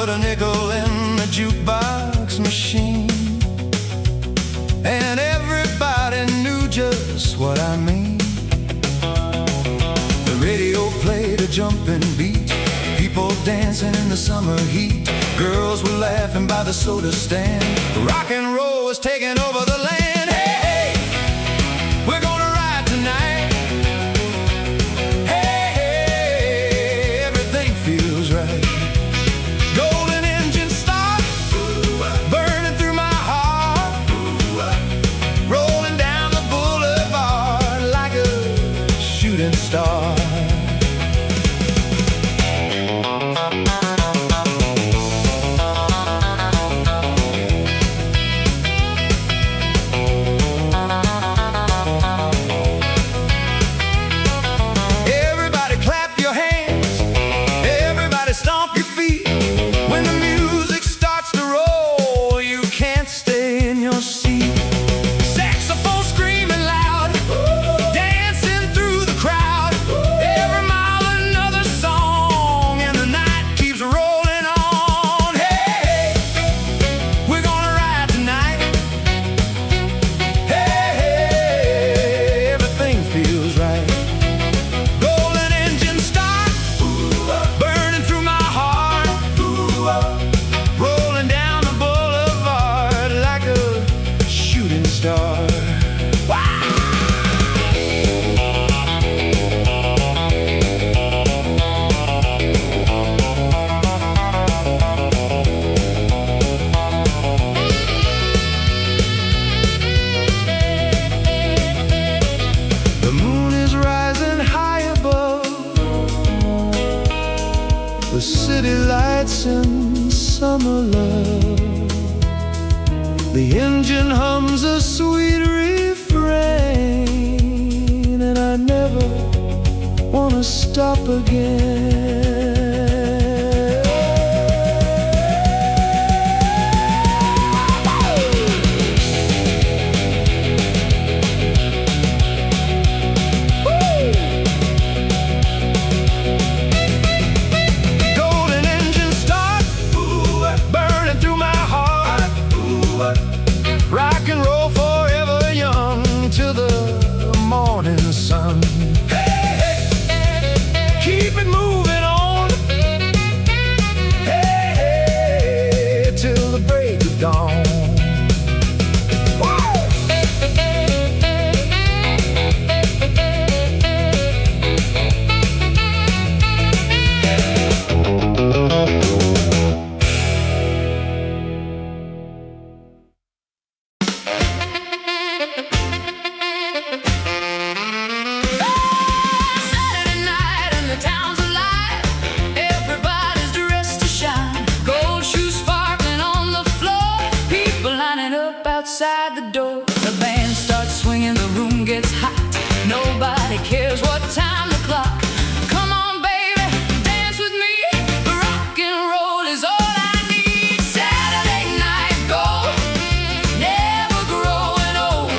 put a nickel in the jukebox machine, and everybody knew just what I mean. The radio played a jumping beat, people dancing in the summer heat, girls were laughing by the soda stand. Rock and roll was taking over the land. Hey, hey, we're gonna ride tonight. Hey, hey, everything feels right. Golden engine start, burning through my heart, rolling down the boulevard like a shooting star. The city lights in summer love, the engine hums a sweet refrain, and I never wanna stop again. Rock and roll forever young to the morning sun. Hey, hey, keep it moving on. Hey, hey, till the break of dawn. Outside the door, the band starts swinging, the room gets hot. Nobody cares what time the clock. Come on, baby, dance with me. Rock and roll is all I need. Saturday night gold, never growing old,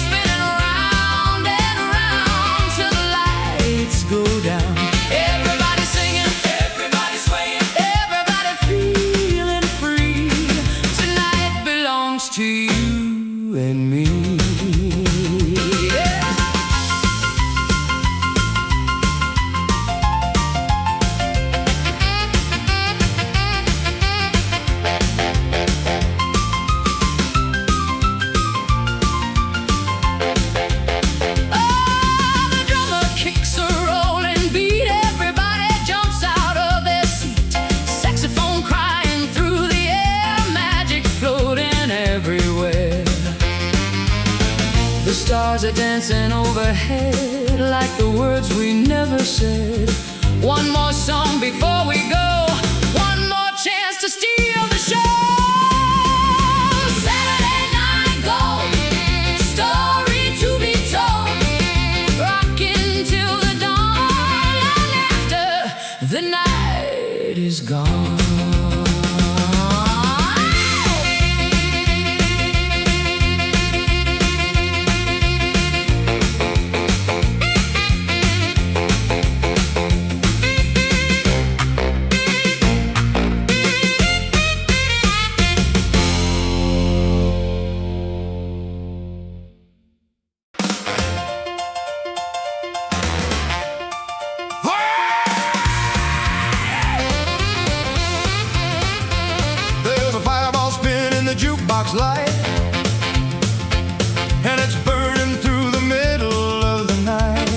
spinning around and around till the lights go down. Everybody singing, everybody swaying, everybody feeling free. Tonight belongs to you and me. Yeah. Oh, the drummer kicks a rolling beat. Everybody jumps out of their seat. Saxophone crying through the air, magic floating everywhere. The stars are dancing overhead like the words we never said. One more song before we go, one more chance to steal the show. Saturday night gold, story to be told, rocking till the dawn, long after the night is gone. jukebox light, and it's burning through the middle of the night.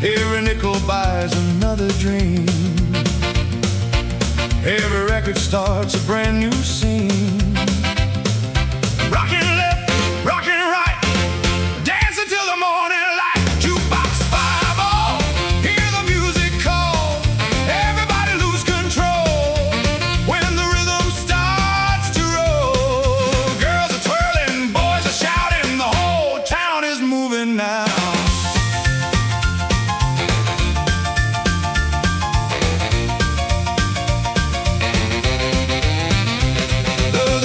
Every nickel buys another dream. Every record starts a brand new scene. Rockin' left, rockin' right, dancing till the morning light. Jukebox 5-0, hear the music call. Everybody lose control when the rhythm starts to roll. Girls are twirling, boys are shouting, the whole town is moving now.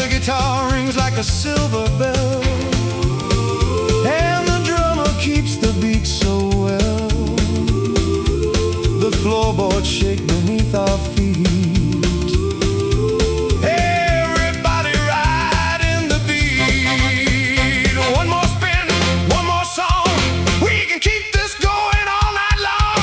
Guitar rings like a silver bell, and the drummer keeps the beat so well. The floorboards shake beneath our feet. Everybody riding the beat. One more spin, one more song. We can keep this going all night long.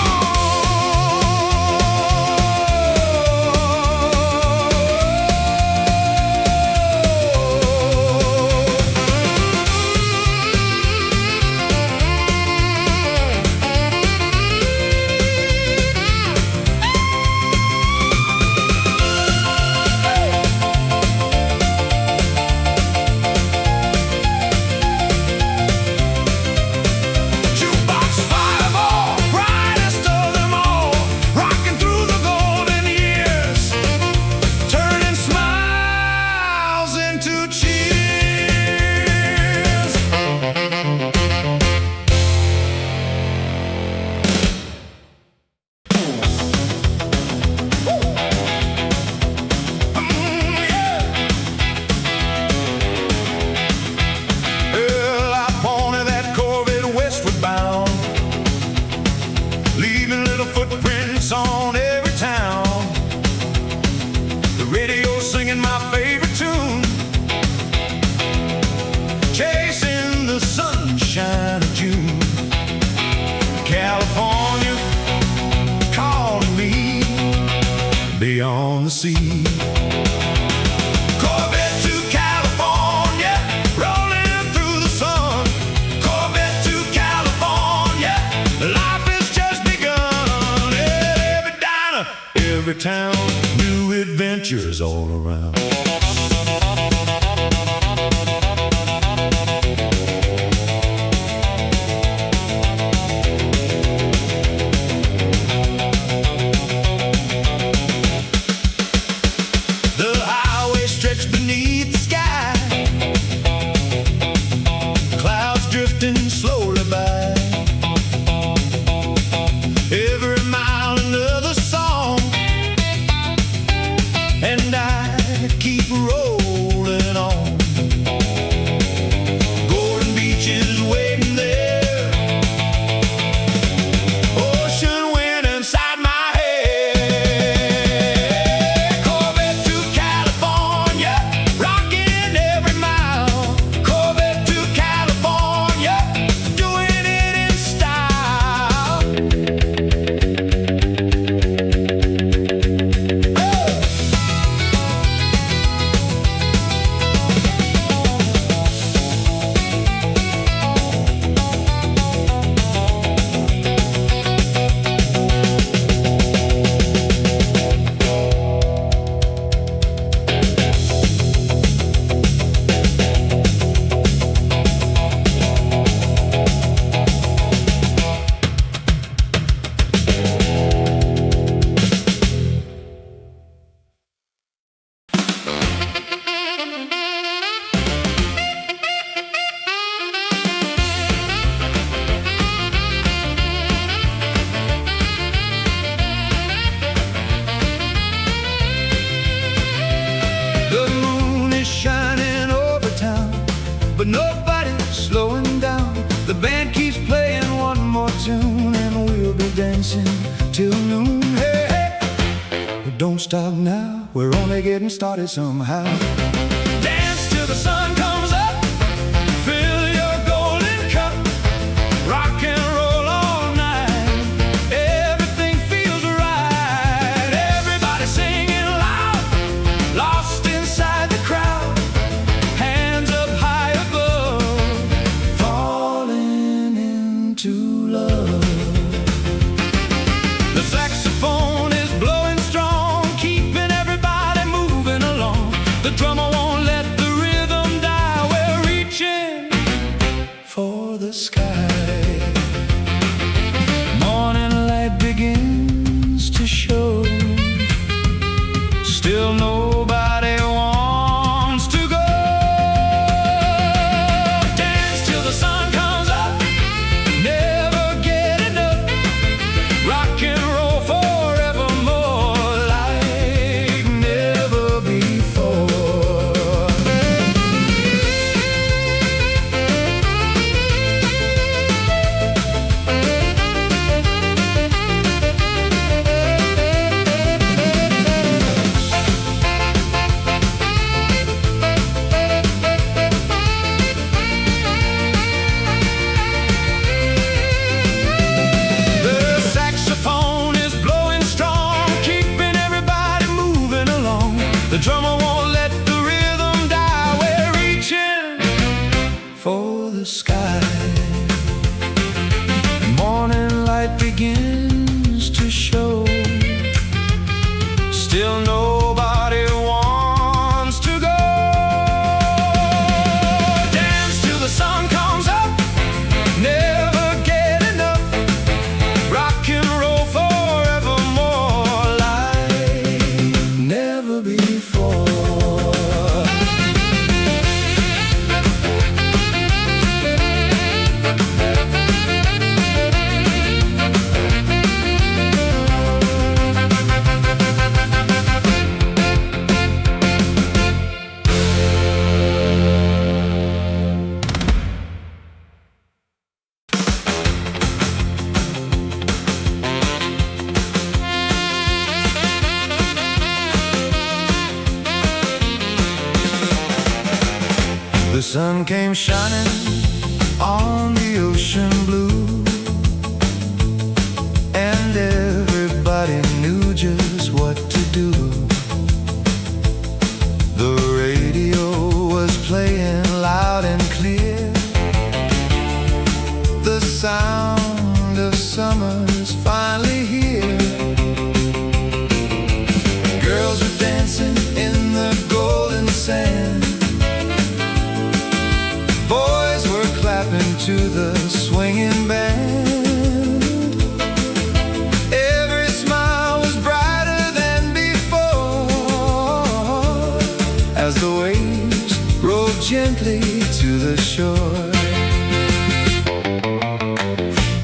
On every town, the radio singing my favorite tune, chasing the sunshine of June. California calling me beyond the sea. Corvette to California, rolling through the sun. Corvette to California, life is just begun. Every town, new adventures all around. The highway stretched beneath the sky, clouds drifting slowly by. Every mile another song, and I keep rolling on. Golden beaches waiting there, ocean wind inside my head. Corvette to California, rocking every mile. Corvette to California, doing it in style. But nobody's slowing down. The band keeps playing one more tune, and we'll be dancing till noon. Hey, hey, don't stop now, we're only getting started somehow. Dance till the sun comes up, fill your golden cup. Rock and roll all night, everything feels right. Everybody singing loud, lost inside the crowd. The drummer won't let the rhythm die. We're reaching for the sky. Morning light begins to show. Still nobody wants to go. Dance till the sun comes up. Never get enough. Rock and roll forevermore, like never before. The saxophone is blowing strong, keeping everybody moving along. The drummer won't let the rhythm die. We're reaching for the sky. Morning light begins to show. Still nobody wants to go. Dance till the sun comes up. Never get enough. Rock and roll forevermore, like never before. The sun came shining on the ocean blue, and everybody knew just what to do. The radio was playing loud and clear. The sound of summer's finally here. Girls were dancing in the golden sand. Boys were clapping to the swinging band. Every smile was brighter than before, as the waves rolled gently to the shore.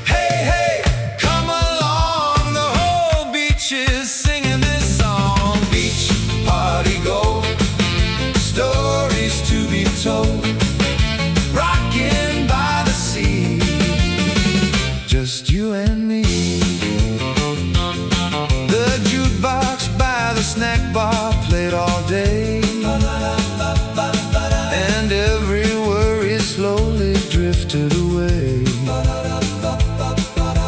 Hey, hey, come along, the whole beach is singing this song. Beach party go, stories to be told. Rocking by the sea, just you and me. The jukebox by the snack bar played all day, and every worry slowly drifted away.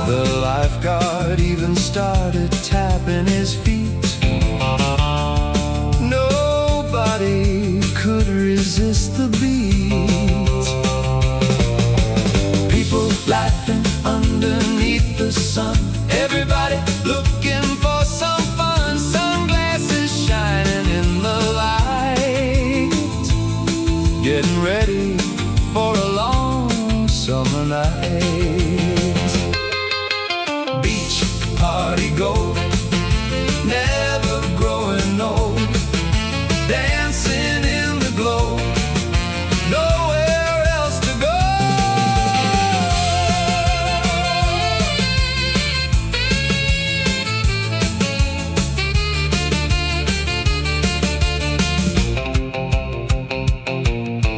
The lifeguard even started tapping his feet. Nobody could resist the beat. People laughing underneath the sun. Everybody looking for some fun. Sunglasses shining in the light, getting ready for a long summer night. Beach party go, never growing old. Dancing in the glow, nowhere else to go.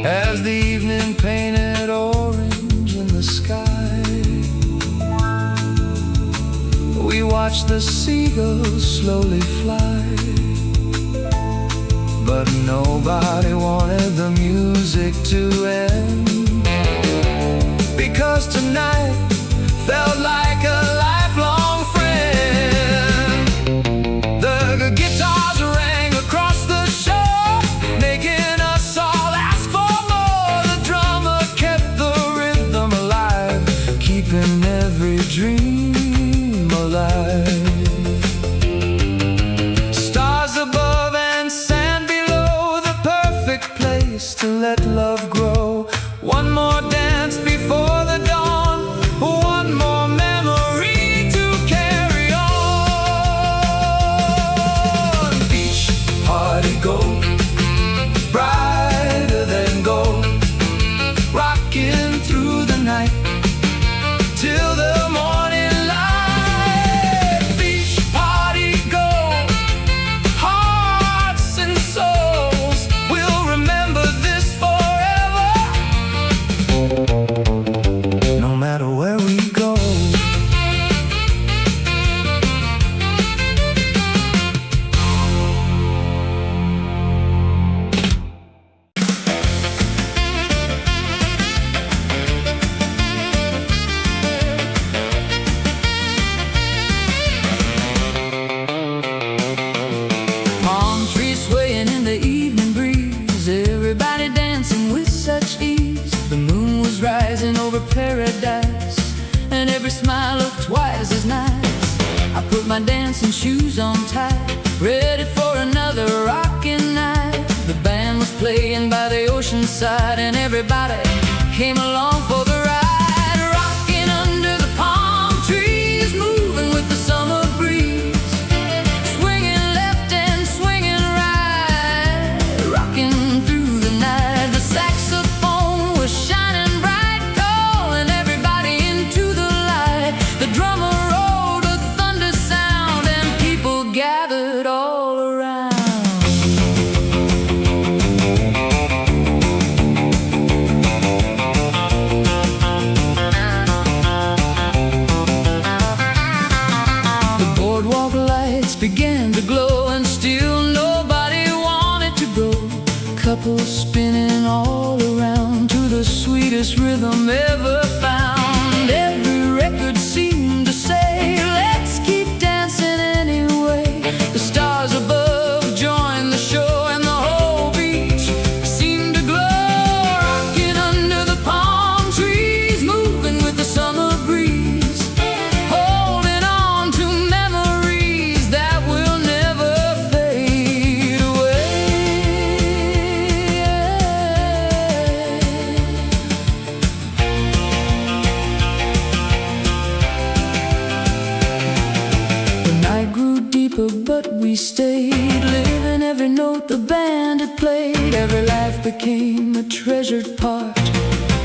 As the evening painted orange in the sky, we watched the seagulls slowly fly. But nobody wanted the music to end, because tonight felt like a lifelong friend. The guitars rang across the shore, making us all ask for more. The drummer kept the rhythm alive, keeping every dream alive. Stars above and sand below, the pants and shoes on tight, ready for another rockin' night. The band was playing by the ocean side, and everybody came along for the ride. Rocking under the palm trees, moving with the summer breeze, swinging left and swinging right, rocking through the night. The saxophone was shining bright, calling everybody into the light. The drummer rolled a thunder sound, and people gathered all around. Began to glow, and still nobody wanted to go. Couples spinning all around to the sweetest rhythm ever found. Every record seemed to say, let's keep dancing anyway. The stars above joined the show, and the whole beach seemed to glow. Rocking under the palm trees, moving with the summer breeze, holding on to memories that will never fade away. The night grew deeper, but we stayed, living every note the band had played. Every life became a treasured part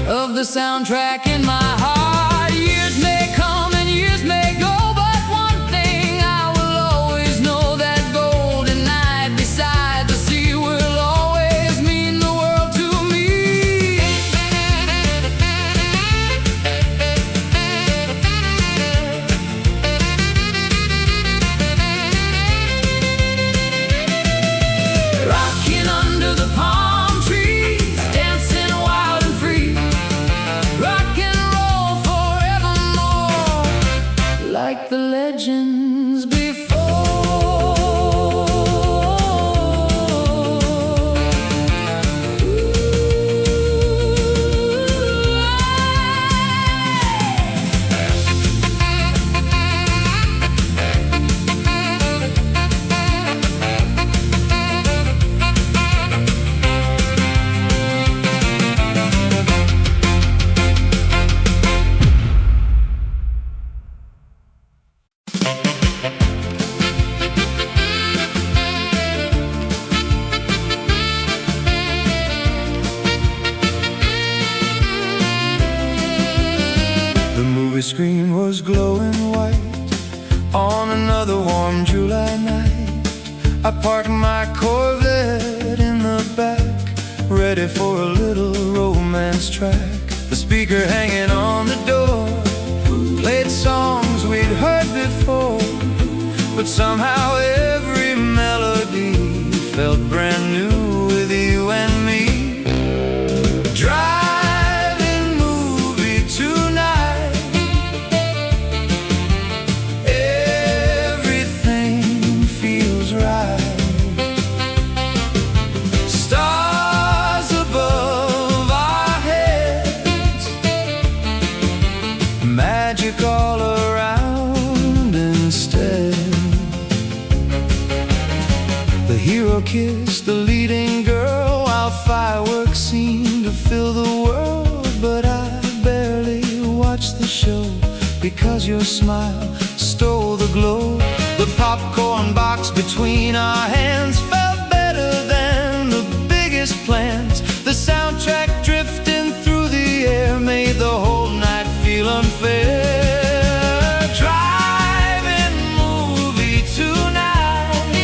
of the soundtrack in my heart. Years may come and years may go, but one thing I will always know, that golden night beside the sea will always mean the world to me. Rocking under the palm trees, dancing wild and free, rock and roll forevermore, like the legends before. The movie screen was glowing white on another warm July night. I parked my Corvette in the back, ready for a little romance track. The speaker hanging on the door played songs we'd heard before, but somehow every melody felt brand new with you and me. Driving movie tonight, everything feels right. Stars above our heads, magic all around instead. The hero kissed the leading girl while fireworks seemed to fill the world, but I barely watched the show because your smile stole the glow. The popcorn box between our hands felt better than the biggest plans. The soundtrack drifting through the air made the whole night feel unfair. Driving movie tonight,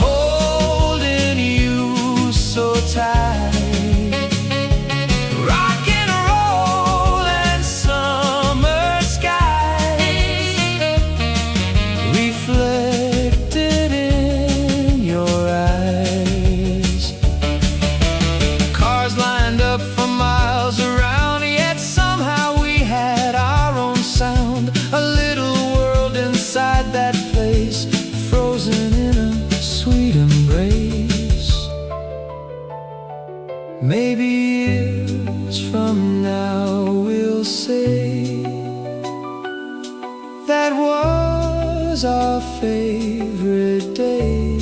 holding you so tight. Rock and roll and summer skies reflected in your eyes. Cars lined up for miles around, yet somehow we had our own sound. A little world inside that place, frozen in a sweet embrace. Maybe years from now we'll say that was every day.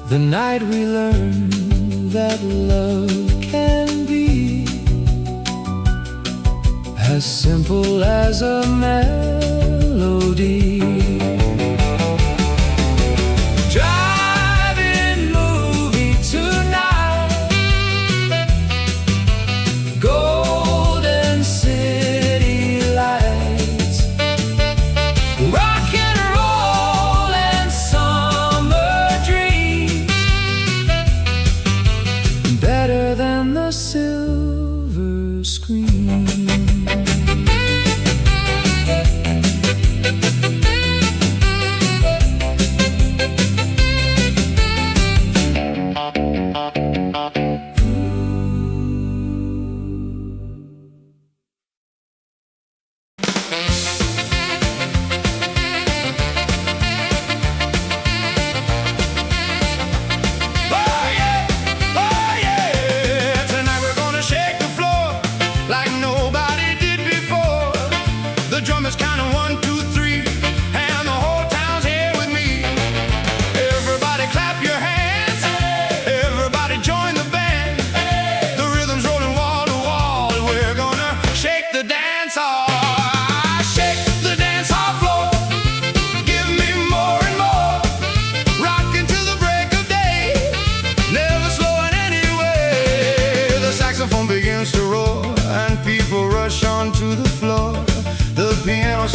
The night we learned that love can be as simple as a melody. Driving movie tonight, golden city lights, rock and roll and summer dreams, better than the silver screen.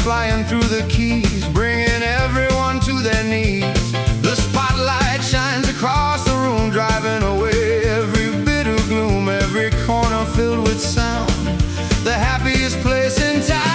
Flying through the keys, bringing everyone to their knees. The spotlight shines across the room, driving away every bit of gloom. Every corner filled with sound, the happiest place in town.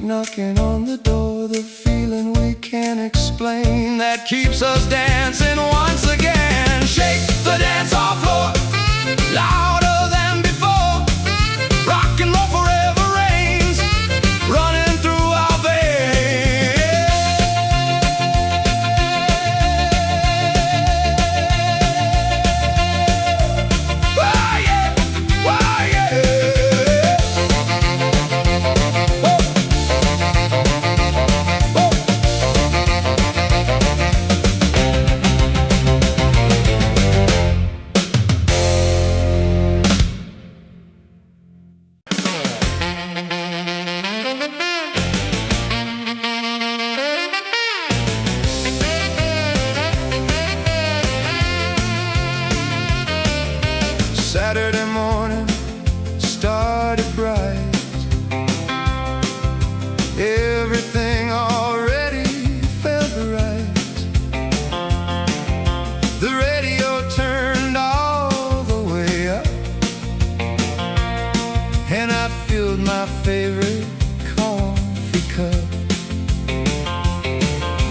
Knocking on the door, the feeling we can't explain that keeps us dancing once again. Shake the dance hall floor, louder than before. Rock and roll forever reigns, running through our veins. Oh yeah, oh yeah. Saturday morning started bright. Everything already felt right. The radio turned all the way up, and I filled my favorite coffee cup.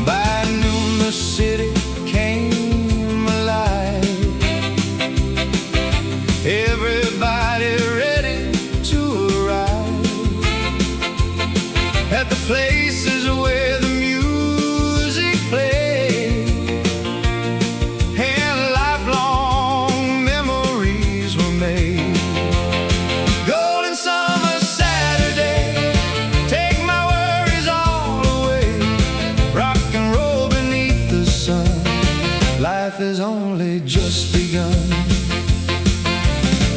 By noon the city came alive. Everybody ready to arrive at the places where the music played, and lifelong memories were made. Golden summer Saturday, take my worries all away. Rock and roll beneath the sun, life has only just begun.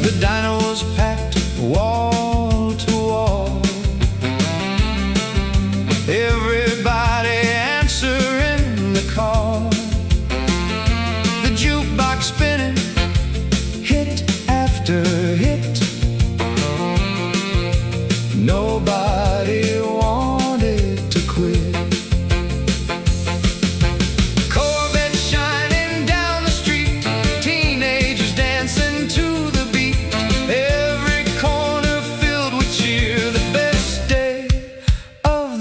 The diner was packed wall to wall. Everybody answering the call. The jukebox spinning, hit after hit. Nobody wanted to quit. Corvette shining down the street, teenagers dancing to the beat. Every corner filled with cheer. The best day of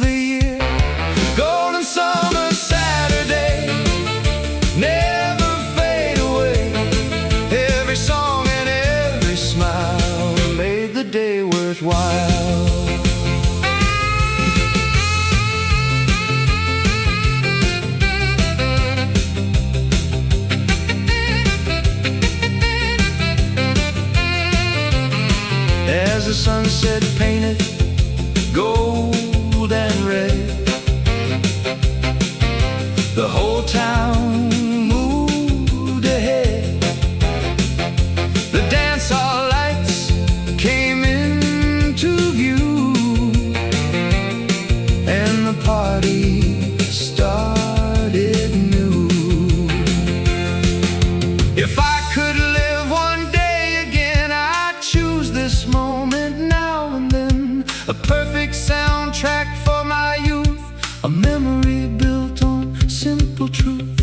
a memory built on simple truth.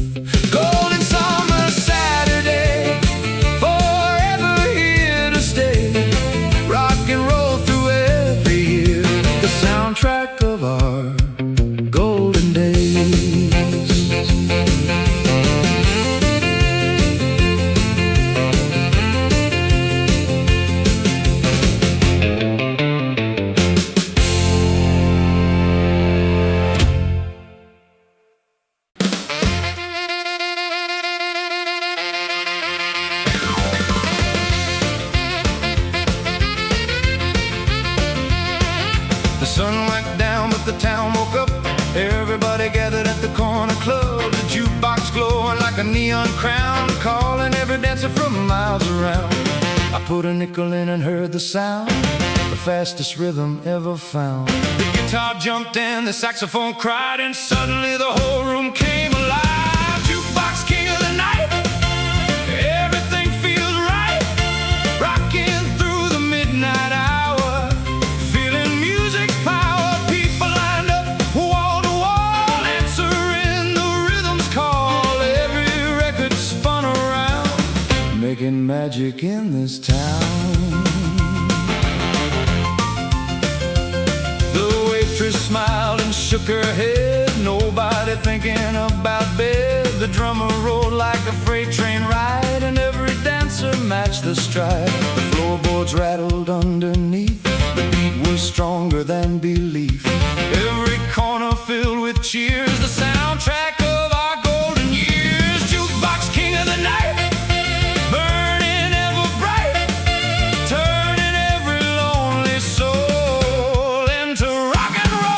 Golden summer Saturday, forever here to stay. Rock and roll through every year, the soundtrack of our golden days. The sun went down, but the town woke up. Everybody gathered at the corner club. The jukebox glowing like a neon crown, calling every dancer from miles around. I put a nickel in and heard the sound, the fastest rhythm ever found. The guitar jumped in, the saxophone cried, and suddenly the whole room came alive. Jukebox king of the night, everything feels right. Rocking through the midnight hour, feeling music's power. People lined up wall to wall, answering the rhythm's call. Every record spun around, making magic in this town. The waitress smiled and shook her head, nobody thinking about bed. The drummer rolled like a freight train ride, and every dancer matched the stride. The floorboards rattled underneath, the beat was stronger than belief. Every corner filled with cheers, the soundtrack of our golden years. Jukebox king of the night, burning ever bright, turning every lonely soul into rock and roll.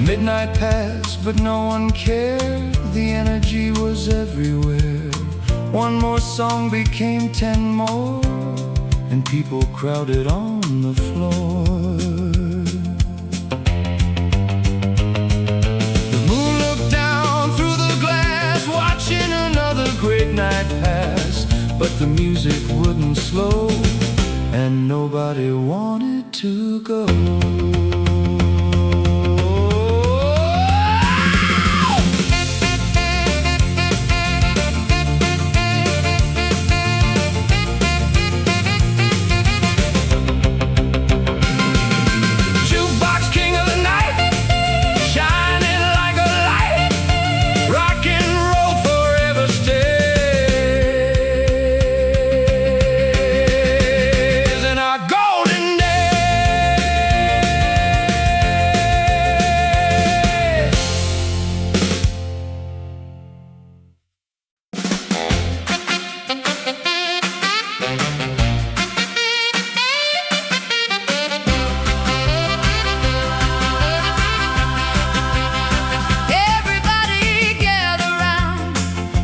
Midnight passed, but no one cared. The energy was everywhere. One more song became 10 more, and people crowded on the floor. The moon looked down through the glass, watching another great night pass. But the music wouldn't slow, and nobody wanted to go.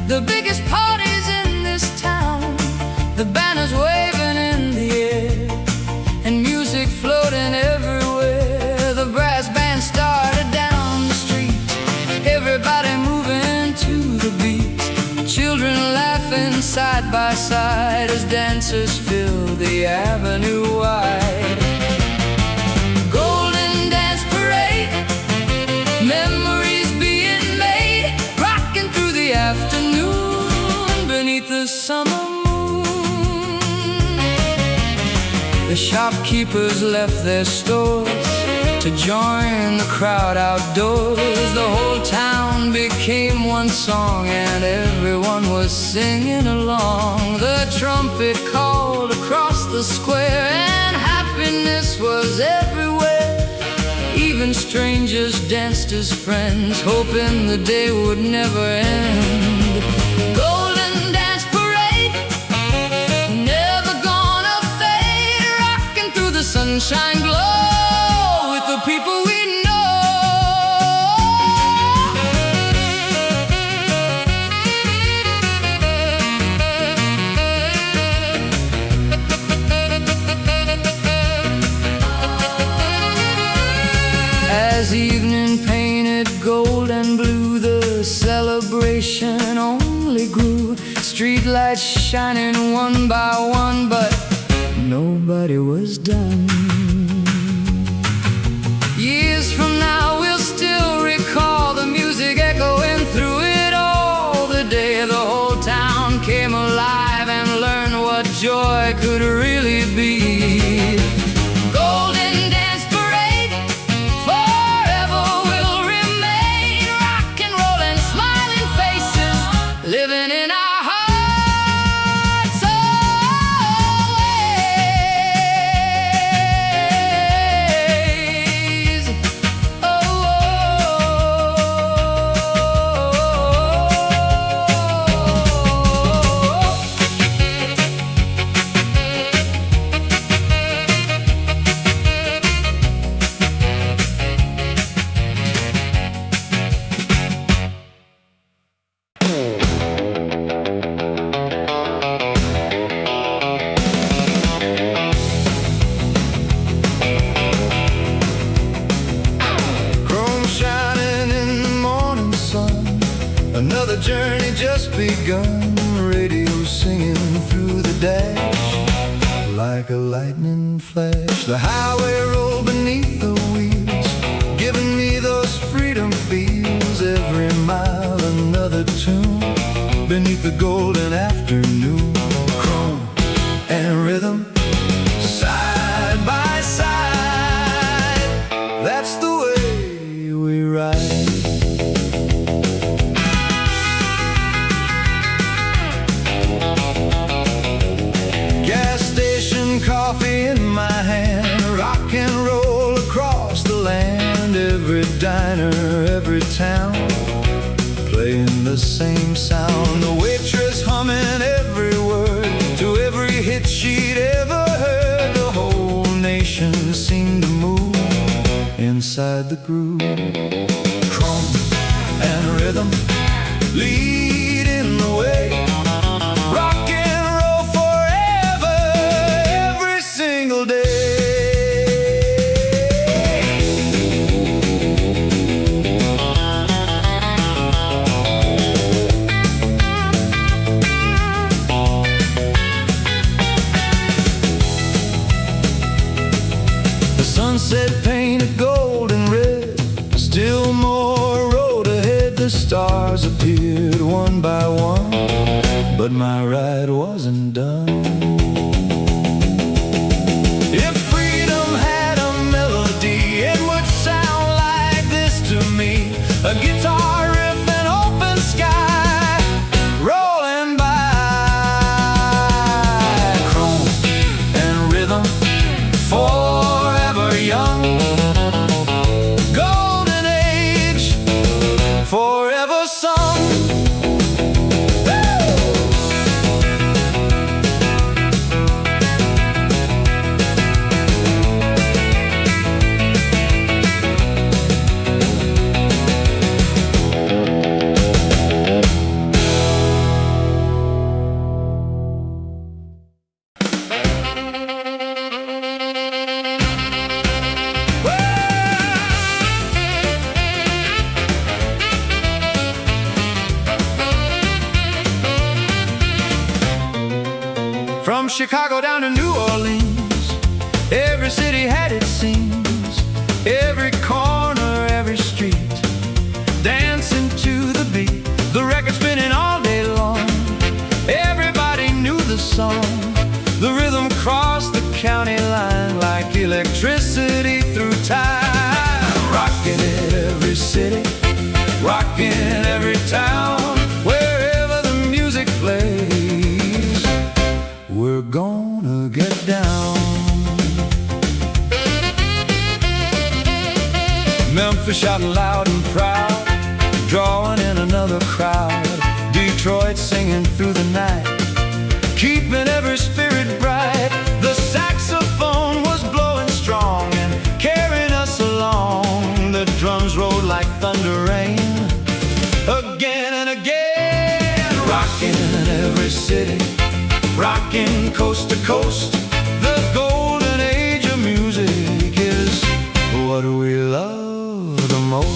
The biggest parties in this town, the banners waving in the air, and music floating everywhere. The brass band started down the street, everybody moving to the beat. Children laughing side by side as dancers fill the avenue wide. Golden dance parade, memories being made, rocking through the afternoon beneath the summer moon. The shopkeepers left their stores to join the crowd outdoors. The whole town became one song, and everyone was singing along. The trumpet called across the square, and happiness was everywhere. Even strangers danced as friends, hoping the day would never end. Golden dance parade, never gonna fade, rocking through the sunshine glow with the people we know. celebration only grew. Streetlights shining one by one, but nobody was done. Years from now we'll still recall the music echoing through it all. The day the whole town came alive and learned what joy could really be. Golden Dance Parade forever will remain. Rock and roll and smiling faces living in our hearts always. Oh, Chrome shining in the morning sun, another journey just begun. Radio singing through the dash like a lightning flash. The highway rolled beneath the wheels, giving me those freedom feels. Every mile another tune beneath the golden afternoon. Chrome and rhythm side by side, that's the way we ride. Gas station coffee in my hand, rock and roll across the land. Every diner, every town, playing the same sound. The waitress humming every word to every hit she'd ever heard. The whole nation seemed to move inside the groove. Chrome and rhythm leading the way. Rock and roll forever, every single day. The sunset painted gold and red, still more road ahead. The stars appeared one by one, but my ride wasn't done. If freedom had a melody, it would sound like this to me. A guitar riff and open sky rolling by. Chrome and rhythm forever young. Golden age forever sung. From Chicago down to New Orleans, every city had its scenes. Every corner, every street, dancing to the beat. The record spinning all day long, everybody knew the song. The rhythm crossed the county line like electricity through time. Rocking every city, rocking every town. Wherever the music plays, we're gonna get down. Memphis shouting loud and proud, drawing in another crowd. Detroit singing through the night, keeping every spirit bright. The saxophone was blowing strong and carrying us along. The drums rolled like thunder rain, again and again. Rocking every city, rocking coast to coast. The golden age of music is what we love the most.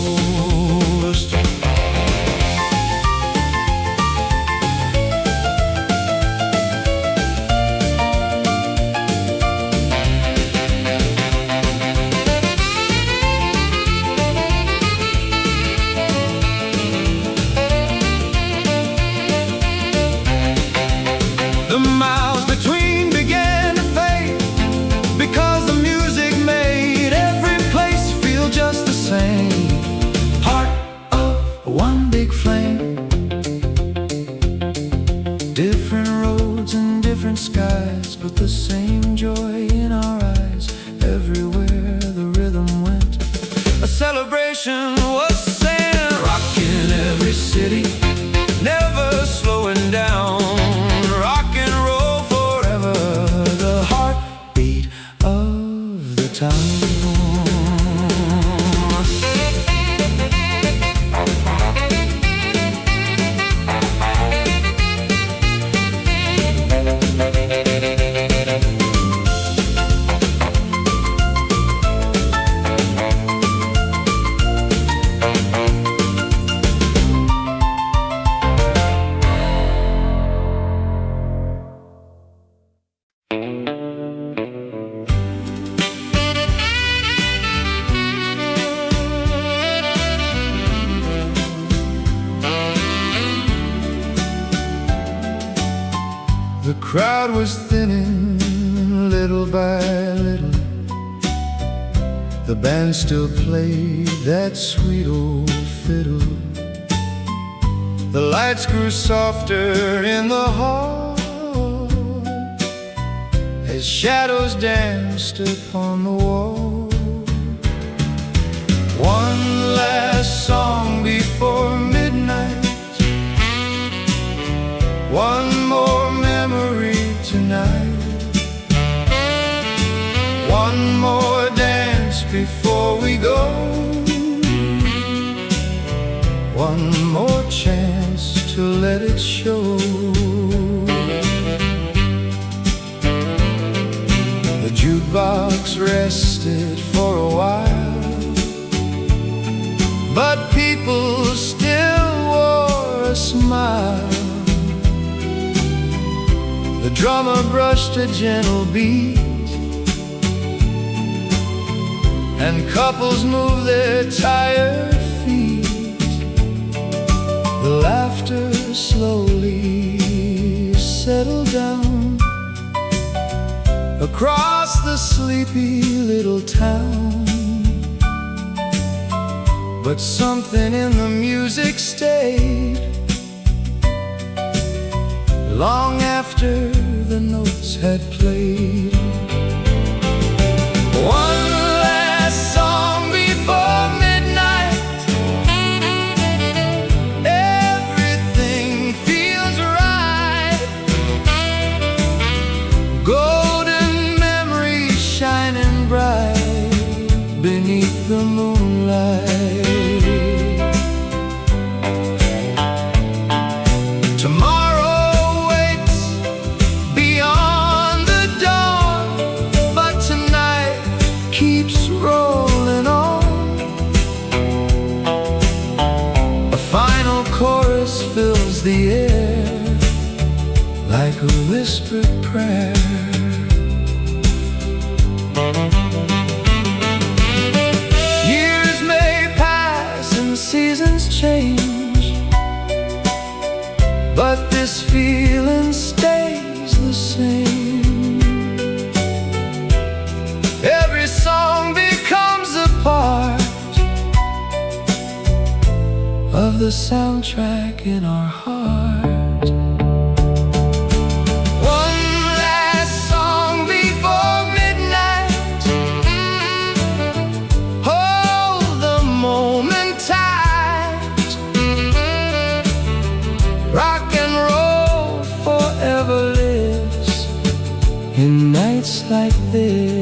generation was saying, rockin' every city, never slowing down. Rock and roll forever, the heartbeat of the town. The crowd was thinning little by little. The band still played that sweet old fiddle. The lights grew softer in the hall as shadows danced upon the wall. One last song before midnight, one more memory tonight, one more dance before we go, one more chance to let it show. The jukebox rested for a while, but people still wore a smile. The drummer brushed a gentle beat, and couples moved their tired feet. The laughter slowly settled down across the sleepy little town. But something in the music stayed long after the notes had played. One last song before midnight, everything feels right. Golden memories shining bright beneath the moonlight. Fills the air like a whispered prayer. Years may pass and seasons change, but this feeling stays the same. Every song becomes a part of the soundtrack in our heart. One last song before midnight, hold the moment tight. Rock and roll forever lives in nights like this.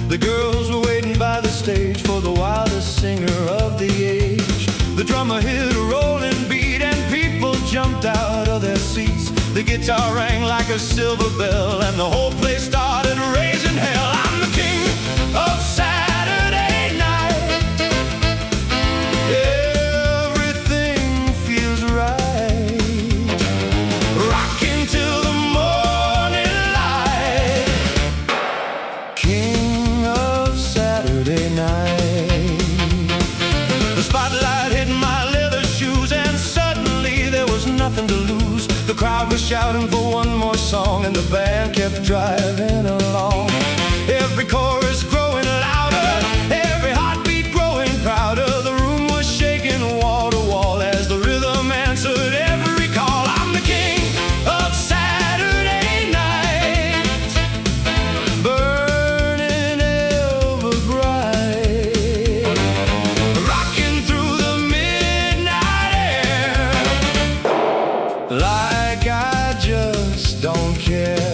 The girls were waiting by the stage for the wildest singer of the age. The drummer hit a rolling beat and people jumped out of their seats. The guitar rang like a silver bell and the whole place started raising hell. I'm the king of Saturday night. was shouting for one more song, and the band kept driving along. Every chorus growing louder, every heartbeat growing prouder. The room was shaking wall to wall as the rhythm answered every call. I'm the king of Saturday night, burning ever bright, rocking through the midnight air like I just don't care.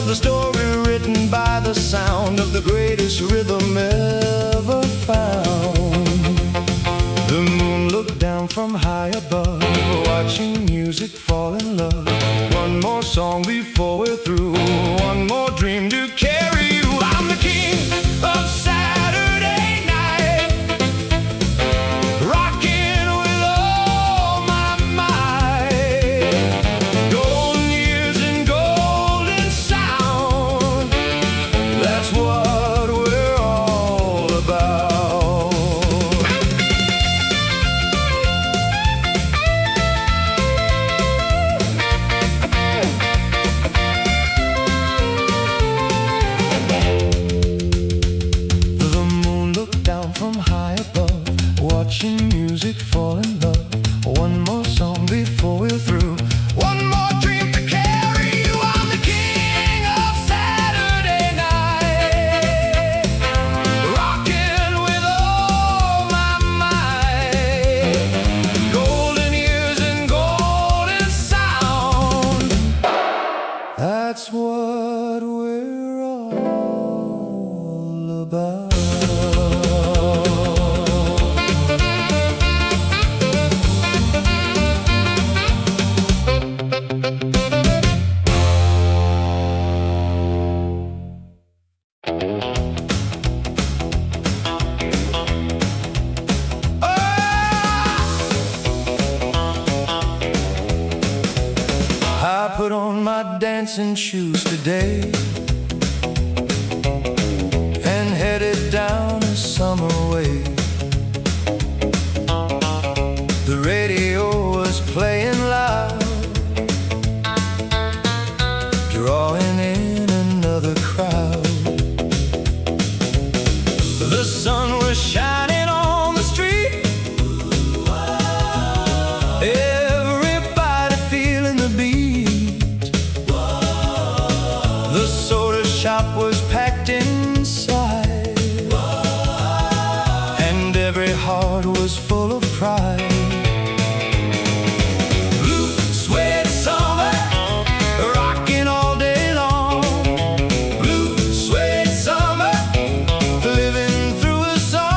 The story written by the sound of the greatest rhythm ever found. The moon looked down from high above, watching music fall in love. One more song before we're through, one more dream to carry you. I'm the king of Saturday night, rocking with all my might. Golden years and golden sound, that's what we're all about. The moon looked down from high above, watching music fall in love. One more song before we're through, one more dream to carry you. I'm the king of Saturday night, rocking with all my might. Golden years and golden sound, that's what we're all about. I put on my dancing shoes today and headed down a summer way. The radio was playing loud, drawing in another crowd. The sun was shining on the street, everybody feeling the beat. The soda shop was packed inside, and every heart was full of pride. Blue suede summer, rocking all day long. Blue suede summer, living through a song.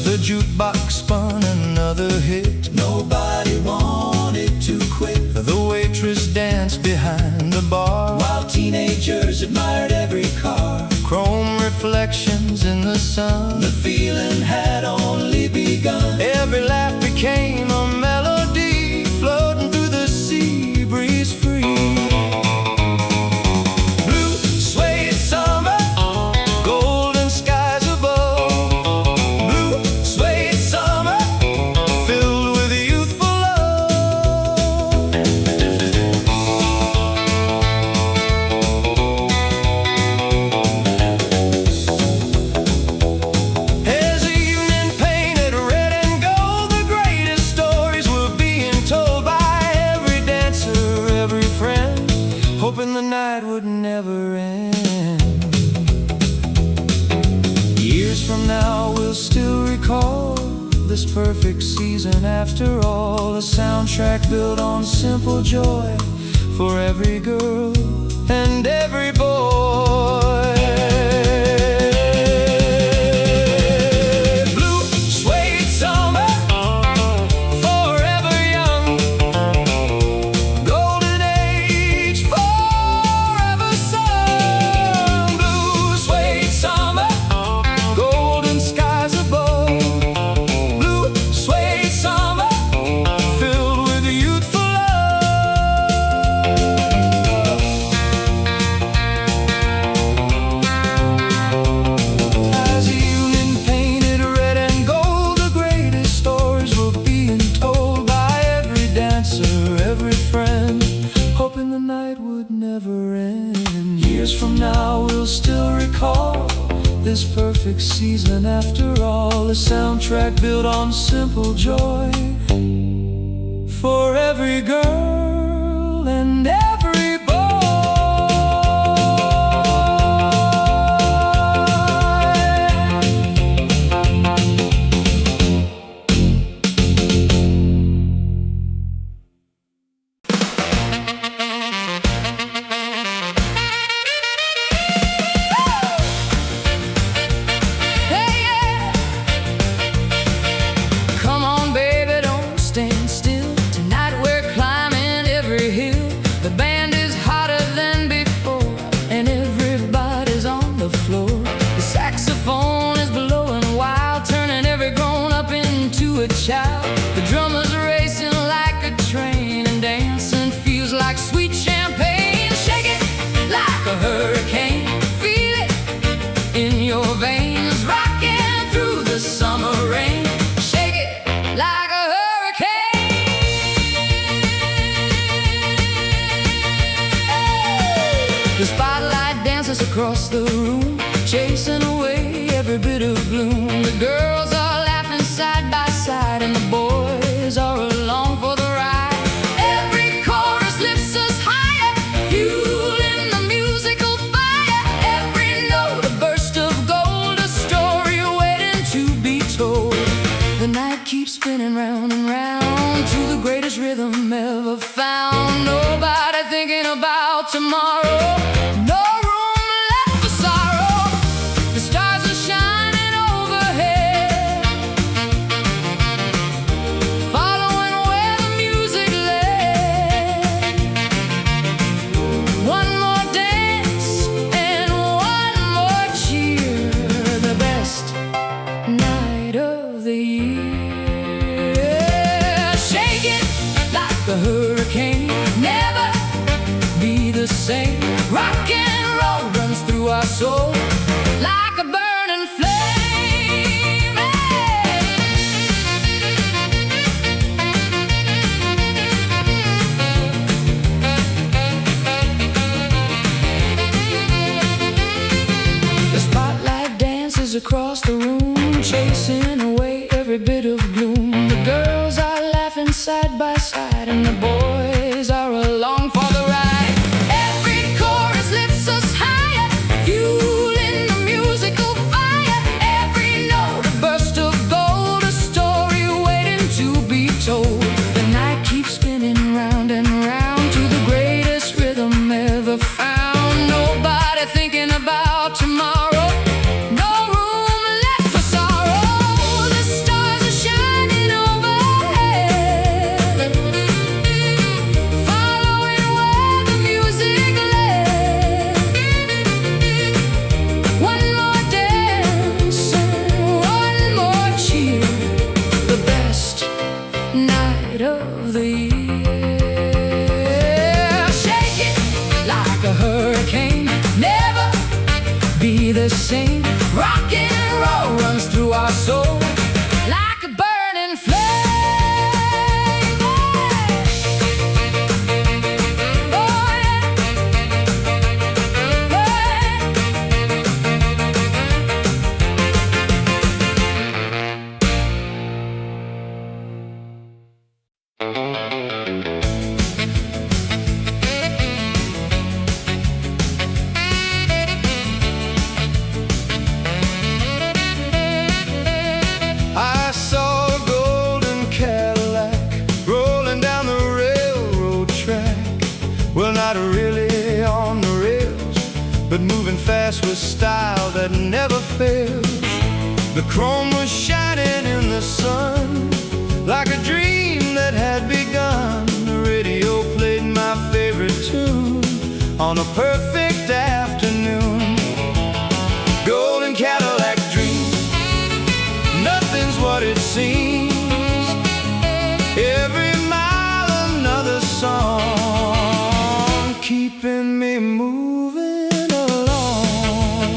The jukebox spun another hit, nobody wanted to quit. The waitress danced behind the bar, while teenagers admired every car. Chrome reflections in the sun, the feeling had only begun. Every laugh became a melody, floating through the sea breeze free. Blue suede summer, golden skies above. Blue suede summer, filled with youthful love. As the evening painted red and gold, the greatest stories were being told by every dancer, every friend, hoping the night would never end. Years from now we'll still recall this perfect season after all, a soundtrack built on simple joy for every girl and every boy. Blue suede summer, forever young. Golden age, forever sung. Blue suede summer, this perfect season after all, a soundtrack built on simple joy for every girl and every boy. The drummer's racing like a train, and dancing feels like sweet champagne. Shake it like a hurricane, feel it in your veins, rocking through the summer rain. Shake it like a hurricane. The spotlight dances across the room, chasing away every bit of gloom. The girls are laughing side by side, and the boys are along for the ride. Every chorus lifts us higher, fueling the musical fire. Every note a burst of gold, a story waiting to be told. The night keeps spinning round and round to the greatest rhythm ever found. Nobody thinking about tomorrow, no room left for sorrow. The stars are shining overhead, following where the music led. One more dance and one more cheer, the best night of the year. Shake it like a hurricane, never be the same. Rock and roll runs through our soul like a burning flame. The spotlight dances across the room, chasing away every bit of gloom. The girls are laughing side by side, and the boys are along for the ride. Every chorus lifts us higher, fueling the musical fire. Every note a burst of gold, a story waiting to be told. The night keeps spinning round and round to the greatest rhythm ever found. Nobody thinking about tomorrow, no room left for sorrow. The stars are shining overhead, following where the music led. One more dance and one more cheer, the best night of the year. Shake it like a hurricane, never be the same. Rock and roll runs through our soul like a burning flame. Oh, yeah. I saw a golden Cadillac rolling down the railroad track. Well, not really on the rails, but moving fast with style that never fails. The chrome was shining in the sun like a dream that had begun. The radio played my favorite tune on a perfect afternoon. Golden Cadillac dream, nothing's what it seems. Every mile another song, keeping me moving along.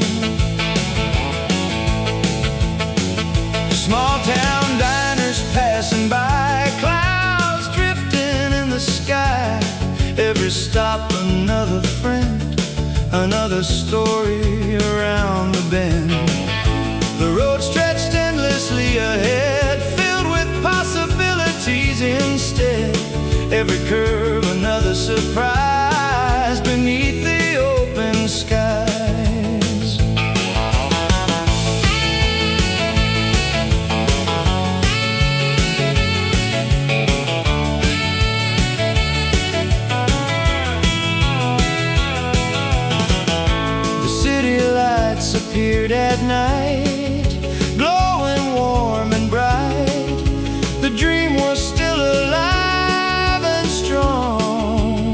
Small town diners passing by, clouds drifting in the sky. Every stop another friend, another story around the bend. was prized beneath the open skies. The city lights appeared at night, glowing warm and bright. The dream was still alive and strong,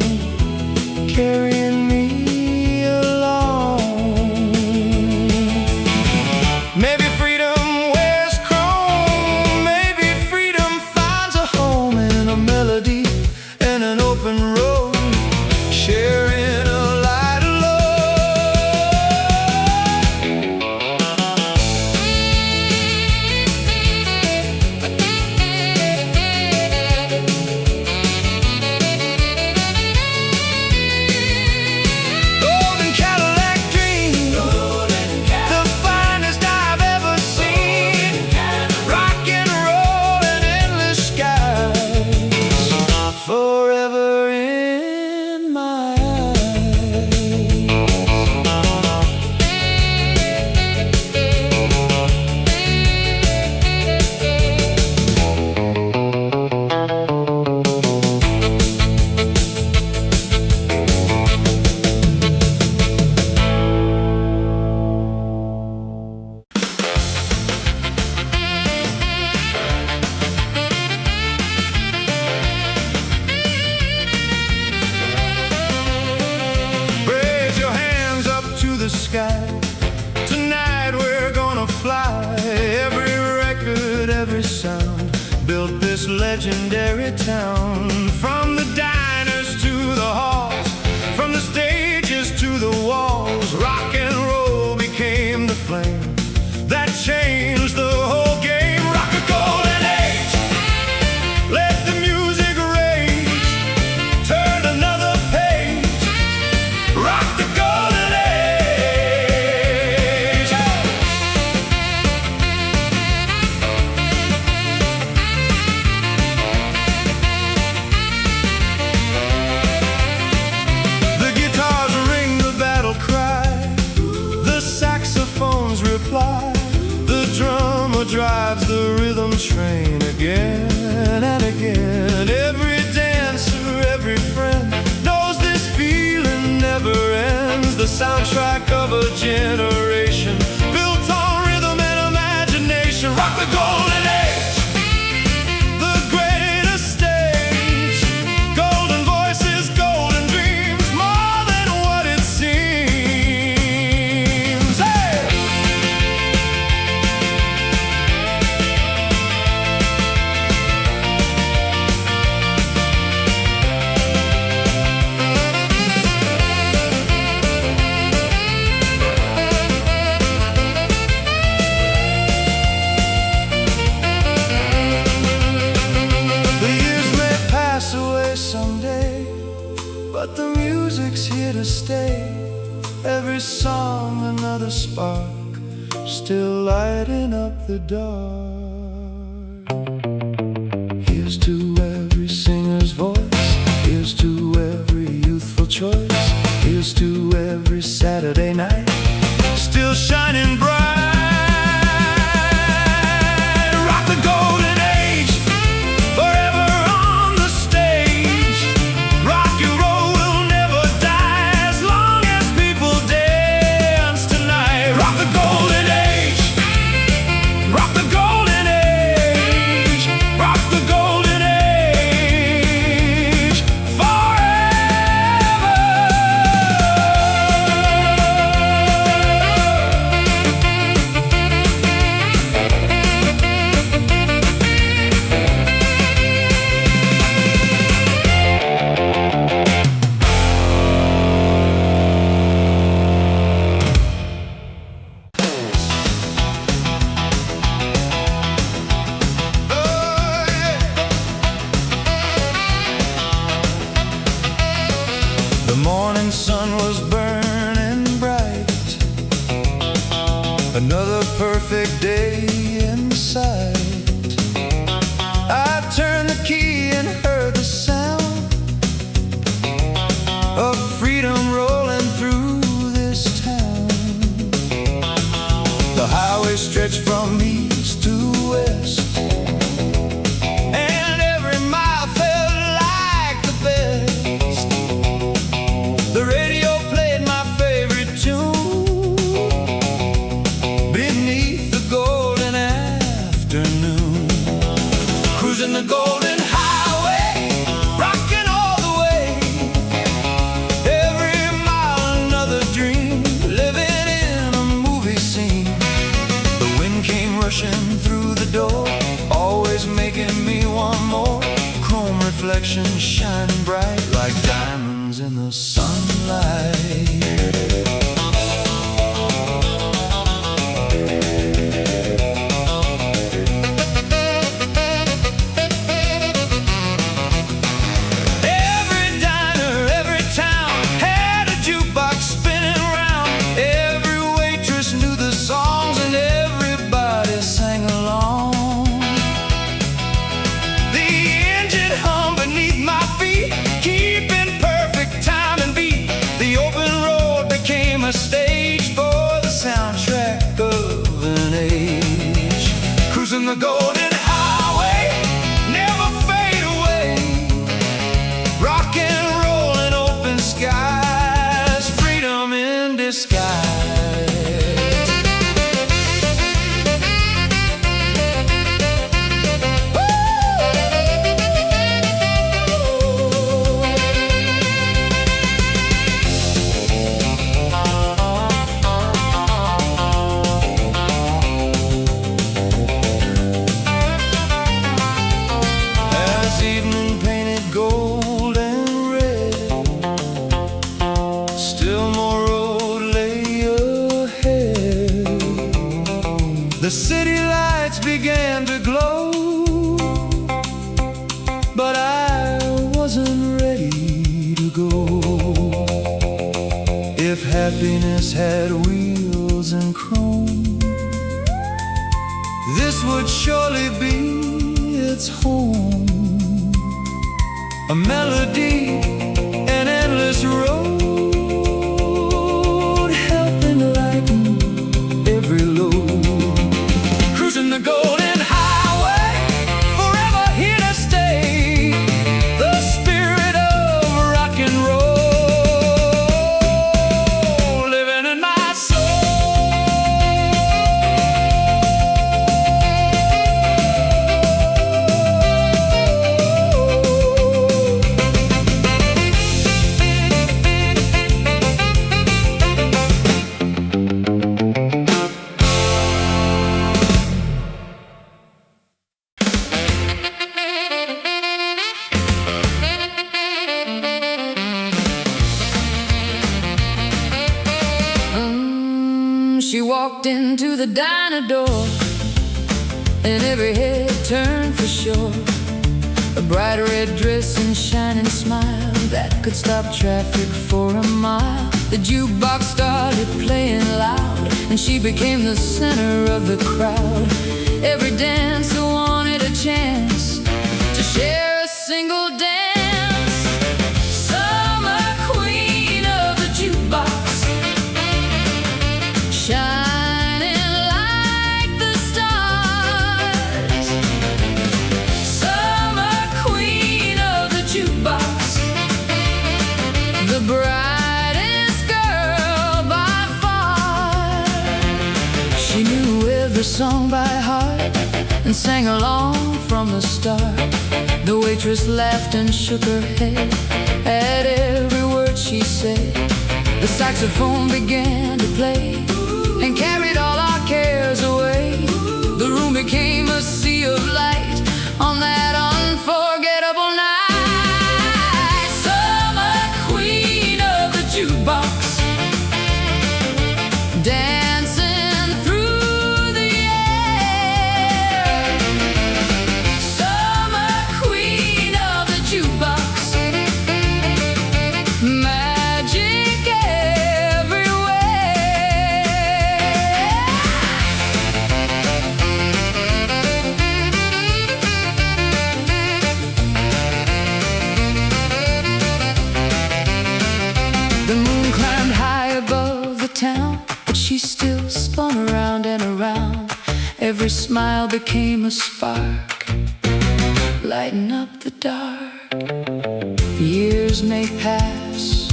carrying me along. Maybe freedom wears chrome, maybe freedom finds a home in a melody and an open road, sharing a light of love. Golden Cadillac dream, the finest I've ever seen. Rock and roll and endless skies, forever in my eyes. Raise your hands up to the sky. Tonight we're gonna fly. Every record, every sound built this legendary town. From the diners to the halls, from the stages to the walls, rock and roll became the flame that changed the whole game. Rock a golden age, let the music rage, turn another page, rock the golden age. The guitars ring the battle cry, the saxophones reply, the drummer drives the rhythm train again and again. Every dancer, every friend knows this feeling never ends. The soundtrack of a generation built on rhythm and imagination. Rock the golden age, the greatest stage. Golden voices, golden dreams, more than what it seems. Hey! The years may pass away someday, but the music's here to stay. Every song another spark, still lighting up the dark. Here's to every singer's voice, here's to every youthful choice, here's to every Saturday night, still shining bright. Rock the golden age, forever on the stage. Rock and roll will never die as long as people dance tonight. Rock the golden age, rock the golden age, rock the golden age, forever. The morning sun was burning bright, another perfect day in sight. I turned the key and heard the sound complexion shining bright like diamonds in the sunlight. A stage for the soundtrack of an age. Cruising the golden highway, never fade away. Rock and roll in open skies, freedom in disguise. The city lights began to glow, but I wasn't ready to go. If happiness had wheels and chrome, this would surely be its home. A melody, an endless road, helping lighten every load. The golden highway, forever here to stay. The spirit of rock and roll living in my soul. She walked into the diner door, and every head turned for sure. A bright red dress and shining smile that could stop traffic for a mile. The jukebox started playing loud, and she became the center of the crowd. Every dancer wanted a chance to share a single dance. Summer queen of the jukebox, shining like the stars. Summer queen of the jukebox, the brightest girl by far. She knew every song by heart and sang along from the start. The waitress laughed and shook her head at every word she said. The saxophone began to play and carried all our cares away. The room became a sea of light on that unforgettable night. Summer queen of the jukebox, dancing through the air. Summer queen of the jukebox, magic town, but she still spun around and around. Every smile became a spark, lighten up the dark. Years may pass,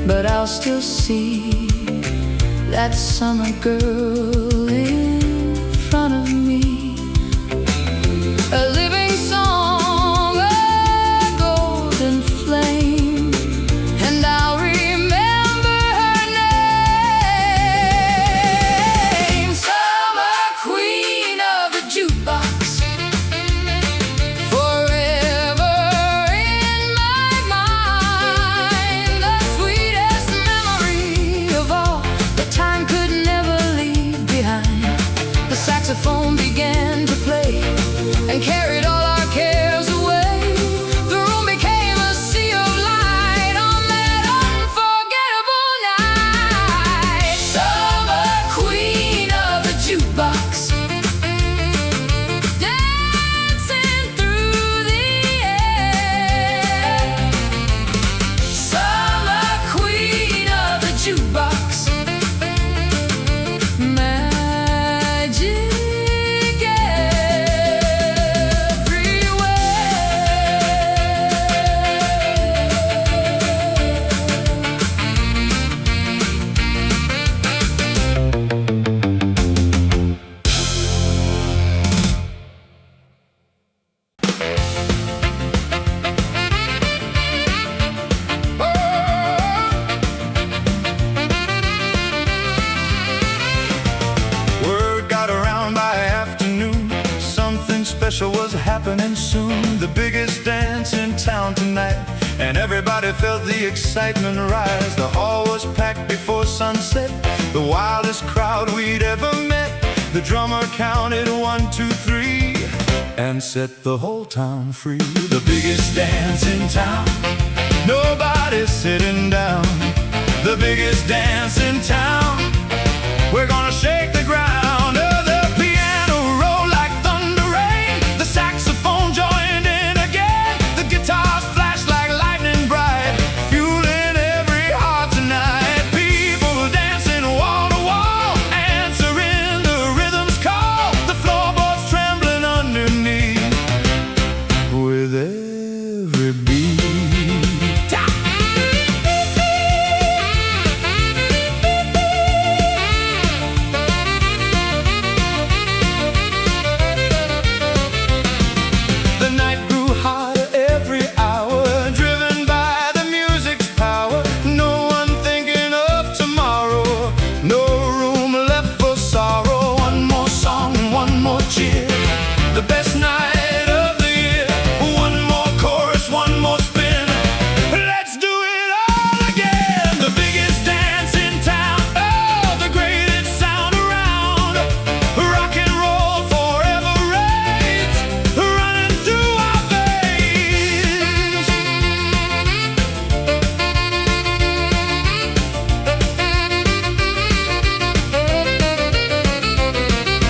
but I'll still see that summer girl in front of me. A living song, a golden flame, and I'll remember her name. Summer queen of the jukebox, forever felt the excitement rise. The hall was packed before sunset, the wildest crowd we'd ever met. The drummer counted 1, 2, 3 and set the whole town free. The biggest dance in town, nobody's sitting down. The biggest dance in town, we're gonna shake the ground. Oh, the piano rolled like thunder rain. The saxophone joined in again. The guitars flashed like lightning bright, fueling every heart tonight. People dancing wall to wall, answering the rhythm's call. The floorboards trembling underneath with every beat.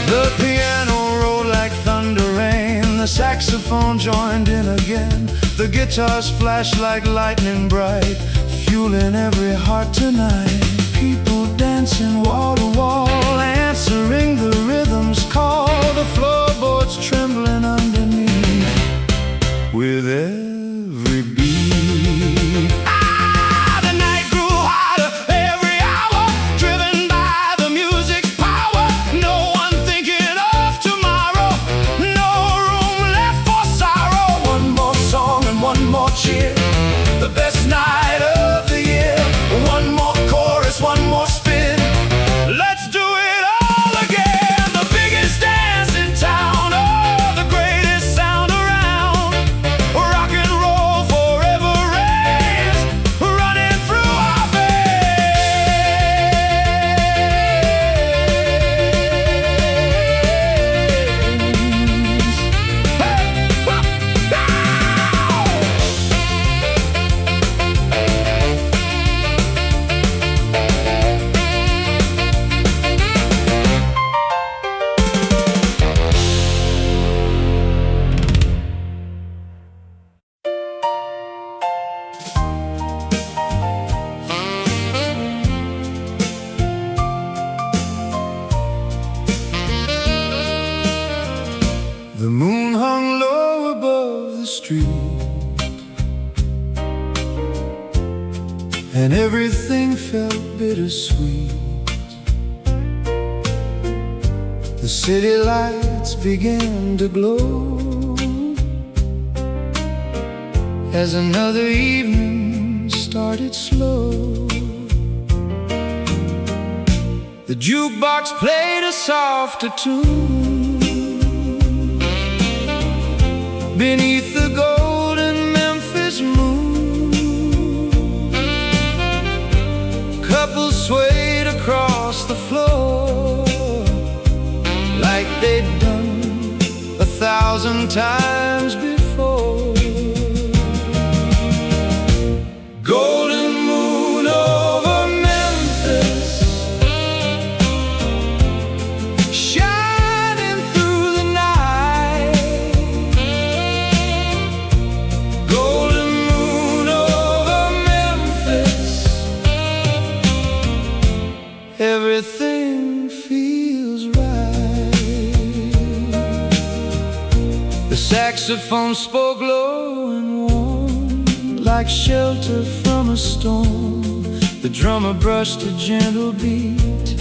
The piano rolled like thunder rain. The saxophone joined in again. The guitars flashed like lightning bright, fueling every heart tonight. People dancing wall to wall, answering the rhythm's call. The floorboards trembling underneath with every beat. The night grew hotter every hour, driven by the music's power. No one thinking of tomorrow, no room left for sorrow. One more song and one more cheer, the best night of the year. One more chorus, one more spin. Let's do it all again. The biggest dance in town, oh, the greatest sound around. Rock and roll forever reigns, running through our veins. Hey, whoop, down. The moon hung low above the street, and everything felt bittersweet. The city lights began to glow as another evening started slow. The jukebox played a softer tune beneath the golden Memphis moon. Couples swayed across the floor like they'd done 1,000 times before. Golden moon over Memphis, shining through the night. Golden moon over Memphis, everything feels right. The saxophone spoke low and warm, like shelter from a storm. The drummer brushed a gentle beat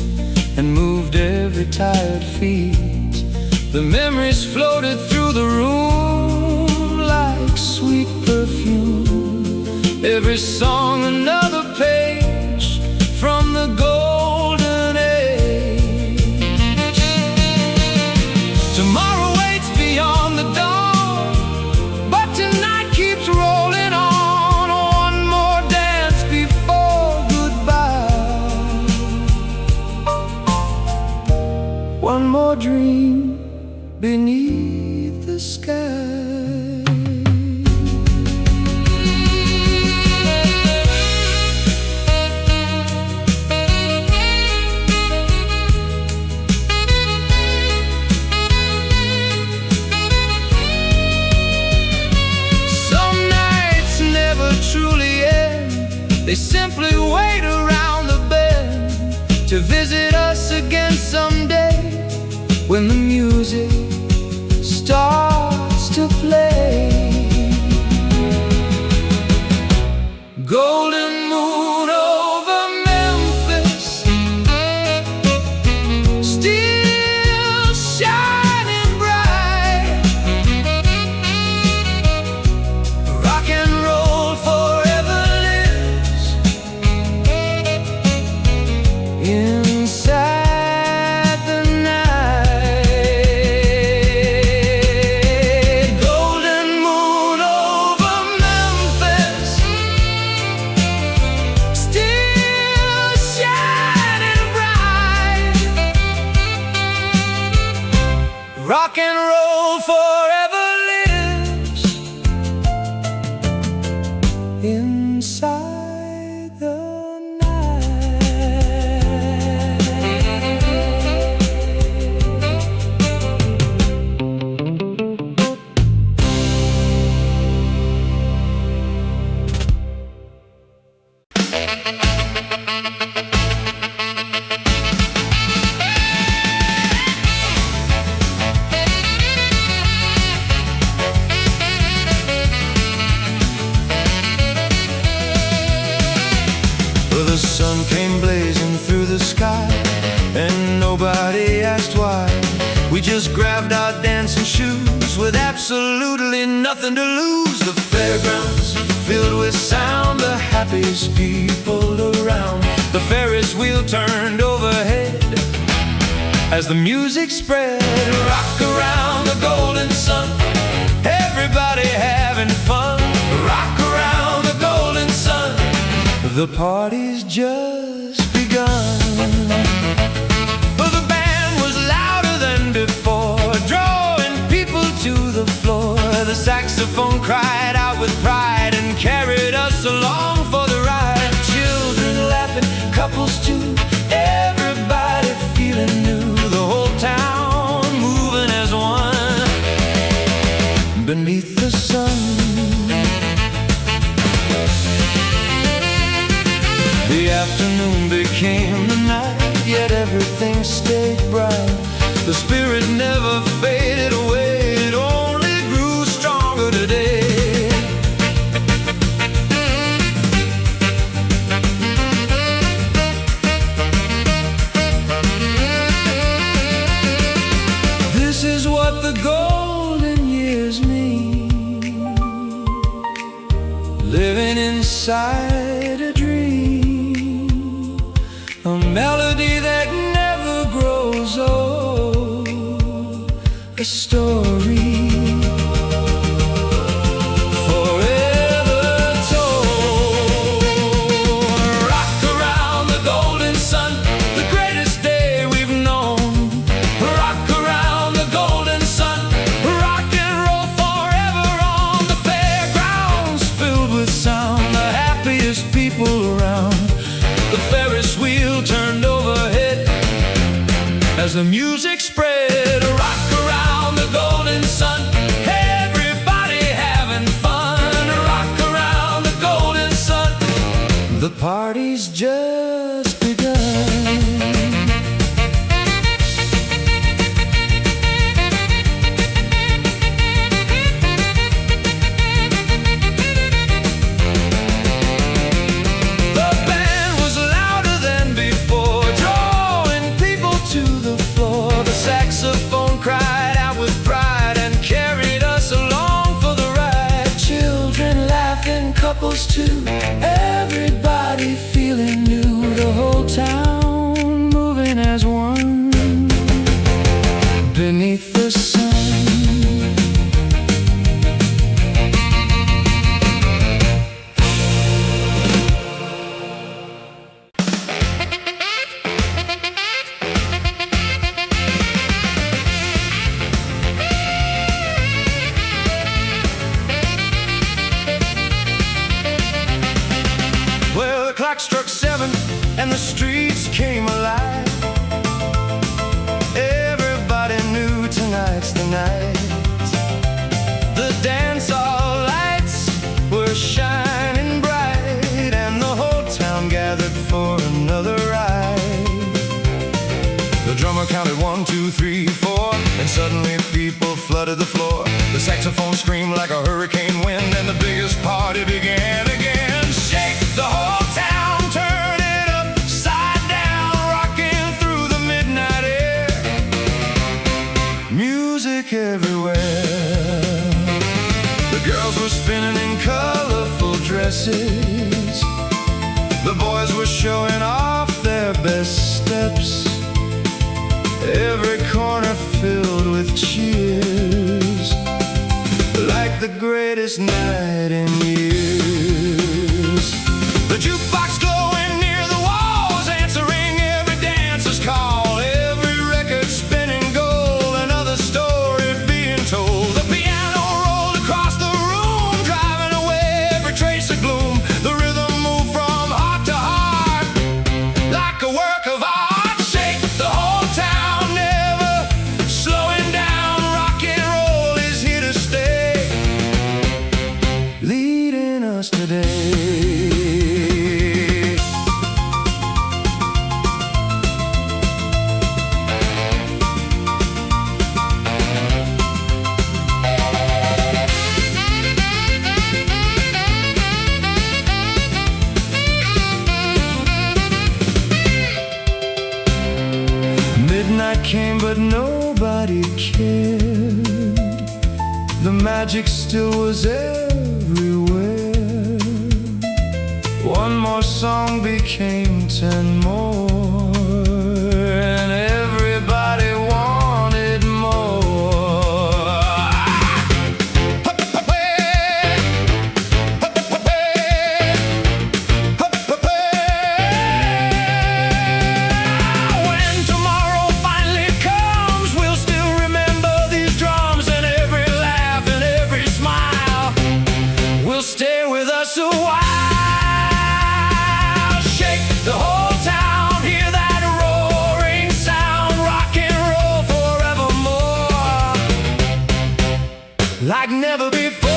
and moved every tired feet. The memories floated through the room like sweet perfume. Every song another page from the golden age. Tomorrow waits beyond the dawn, but tonight keeps rolling on. One more beneath the sky. Some nights never truly end. They simply wait around the bend to visit us again someday, when the music starts to play. Golden moon over Memphis, still shining bright. Rock and roll forever lives inside. Rock and roll forever lives inside the The sun came blazing through the sky, and nobody asked why. We just grabbed our dancing shoes with absolutely nothing to lose. The fairgrounds filled with sound, the happiest people around. The Ferris wheel turned overhead as the music spread. Rock around the golden sun, everybody having fun. Rock around the golden sun, the party's just begun. The band was louder than before, drawing people to the floor. The saxophone cried out with pride and carried us along for the ride. Children laughing, couples too, everybody feeling new. The whole town moving as one beneath the sun. The afternoon became the night, yet everything stayed bright. The spirit never faded away, it only grew stronger today. This is what the golden years mean, living inside a dream, a melody that never grows old, a story forever told. Rock around the golden sun, the greatest day we've known. Rock around the golden sun, rock and roll forever on. The fairgrounds filled with sound, the happiest people around. The Ferris wheel turned overhead as the music spread. Rock around the golden sun, everybody having fun. Rock around the golden sun, the party's just begun. Saxophone cried out with pride and carried us along for the ride. Children laughing, couples too, everybody feeling new. The whole town moving as one beneath the sun. struck 7 and the streets came alive. Everybody knew tonight's the night. The dance hall lights were shining bright, and the whole town gathered for another ride. The drummer counted 1, 2, 3, 4, and suddenly people flooded the floor. The saxophone screamed like a hurricane wind, and the biggest party began again. Shake the whole town, turn it upside down, rocking through the midnight air. Music everywhere. The girls were spinning in colorful dresses. The boys were showing off their best steps. Every corner filled with cheers, like the greatest night in years. The jukebox glowing near the walls, answering every dancer's call. Every record spinning gold, another story being told. The piano rolled across the room, driving away every trace of gloom. The rhythm moved from heart to heart, like a work of art. Shake the whole town, never slowing down. Rock and roll is here to stay, leading us today. Midnight came but nobody cared. The magic still was everywhere. One more song became 10 more, and everybody wanted more. When tomorrow finally comes, we'll still remember these drums, and every laugh and every smile will stay with us a while. Shake the whole town, hear that roaring sound. Rock and roll forevermore, like never before.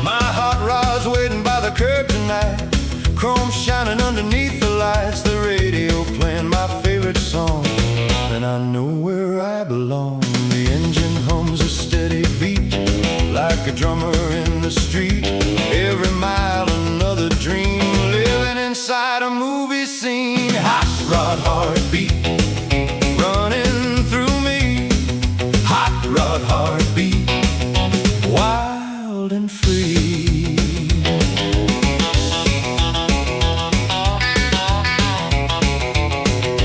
My hot rod's waiting by the curb tonight, chrome shining underneath the lights, the radio playing my favorite song, and I know where I belong. The engine hums a steady beat, like a drummer in the street. Every mile another dream, living inside a movie scene. Hot rod heartbeat running through me, hot rod heartbeat, wild and free.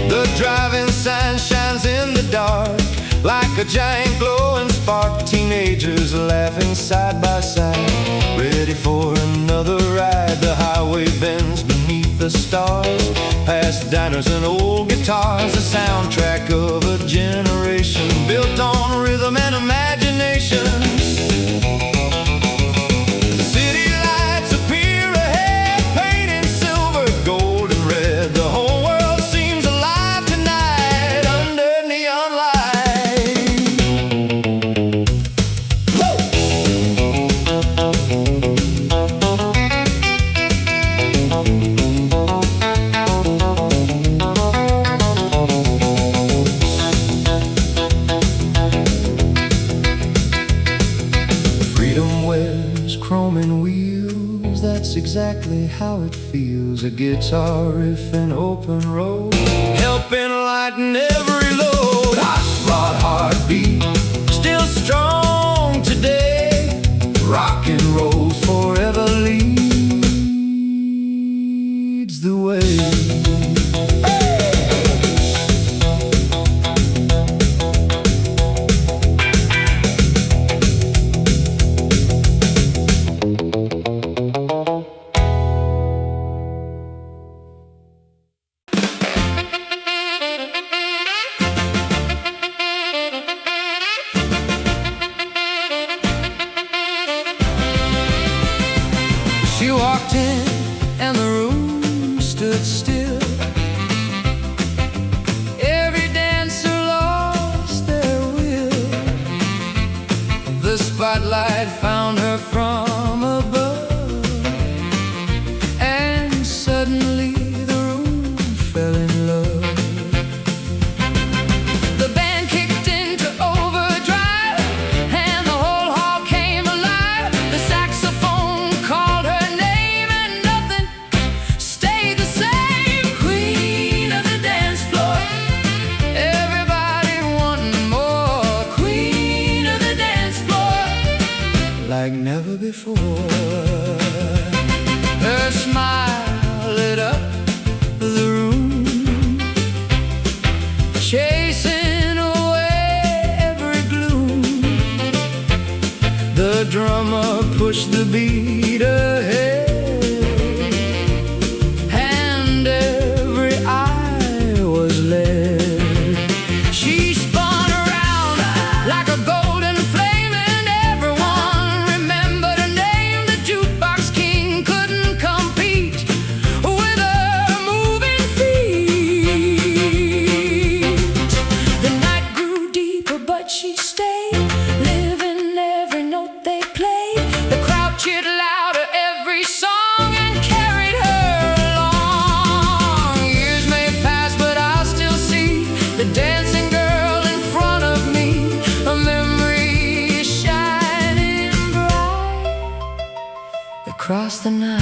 The driving sign shines in the dark, like a giant glowing spark. Teenagers laughing side by side, ready for another ride. The highway bends beneath the stars, past diners and old guitars. The soundtrack of a generation, built on rhythm and imagination. The city lights appear ahead, painted silver, gold and red. The whole world seems alive tonight under neon light. Woo! Freedom wears chrome and wheels, that's exactly how it feels. A guitar riff and open road, helping lighten every load. Hot rod heartbeat, still strong today. Rock and roll forever leads the way. Hey! stood still. Every dancer lost their will. The spotlight found her from above, and suddenly the room fell in love. The band kicked into overdrive, and the whole hall came alive. The saxophone called her name, and nothing stayed the same. Queen of the dance floor, everybody wanting more. Queen of the dance floor, like never before. Her smile lit up the room, chasing away every gloom. The drummer pushed the beat ahead, and every eye was led. She spun around like a golden flame, and everyone remembered her name. The jukebox king couldn't compete with her moving feet. The night grew deeper, but she stayed, living every note they played. The crowd cheered louder every song and carried her along. Years may pass, but I'll still see the dancing girl in front of me. A memory shining bright across the night.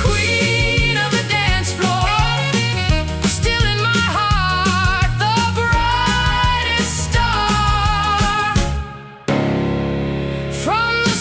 Queen of the dance floor, still in my heart, the brightest star from the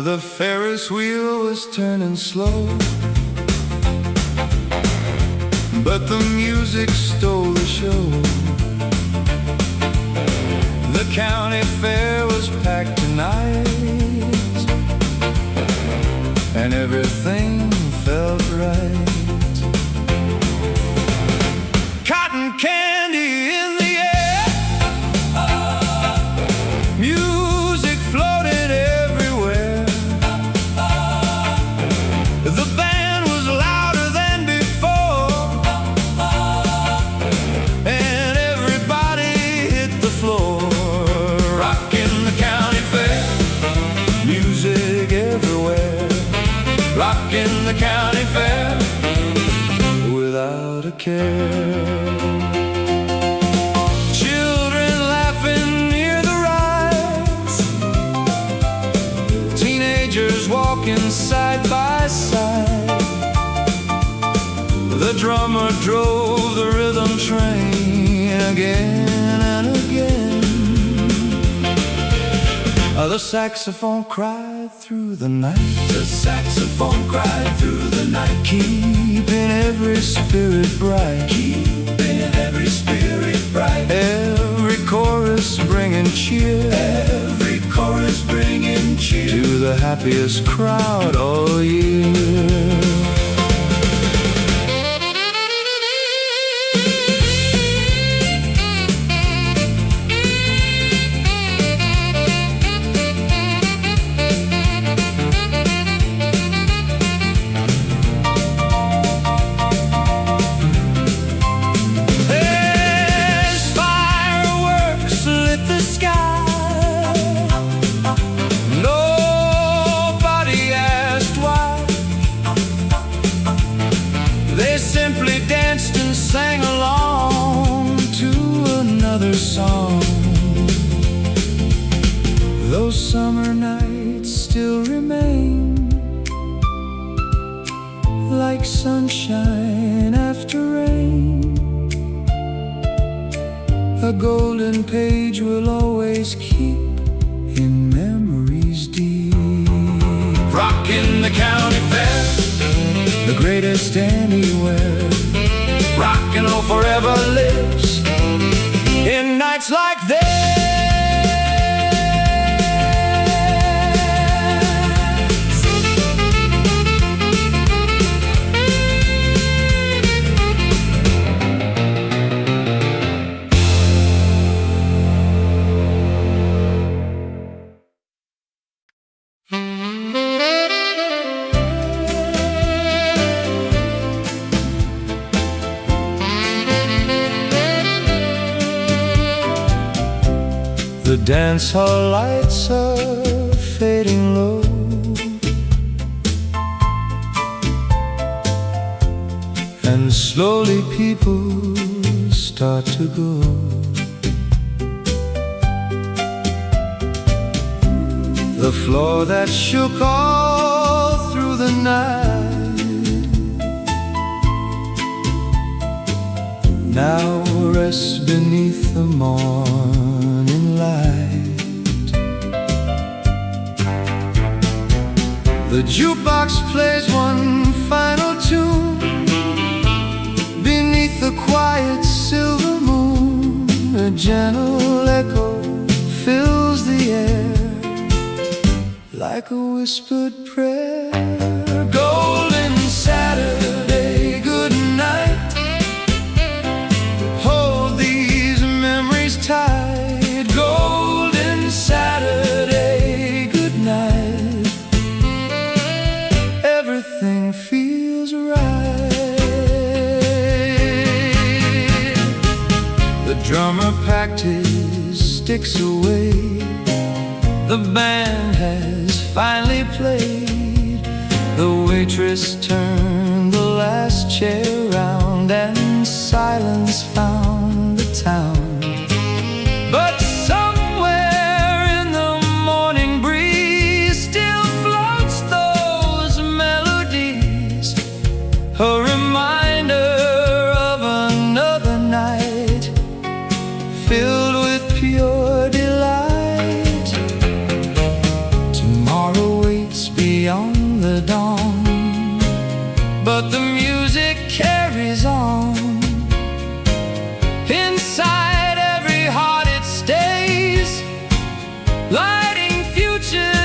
The Ferris wheel was turning slow, but the music stole the show. The county fair was packed tonight, and everything felt right. Cotton candy in the air, music floated everywhere. The band was louder than before, and everybody hit the floor. Rockin' the county fair, music everywhere. Rockin' the county fair, without a care. Children laughing near the rides, teenagers walking side by side. The drummer drove the rhythm train again and again. The saxophone cried through the night. The saxophone cried through the night, keeping every spirit bright. Keeping every spirit bright. Every chorus bringing cheer. Every chorus bringing cheer to the happiest crowd all year. Sang along to another song. Those summer nights nights still remain, like sunshine after rain. A golden page we'll always keep in memories deep. Rockin' the county fair, the greatest anywhere. RockNRoll forever lives in nights like this. The dance hall lights are fading low, and slowly people start to go. The floor that shook all through the night now rests beneath the morning light. The jukebox plays one final tune beneath the quiet silver moon. A gentle echo fills the air like a whispered prayer. Golden Saturday, good night. Hold these memories tight. Golden Saturday, good night. Everything feels right. The drummer packed his sticks away. The band has finally played. The waitress turned the last chair round, and silence found the town. But somewhere in the morning breeze still floats those melodies, a reminder of another night filled with pure delight. Tomorrow waits beyond the dawn, but the music carries on. Inside every heart it stays, lighting future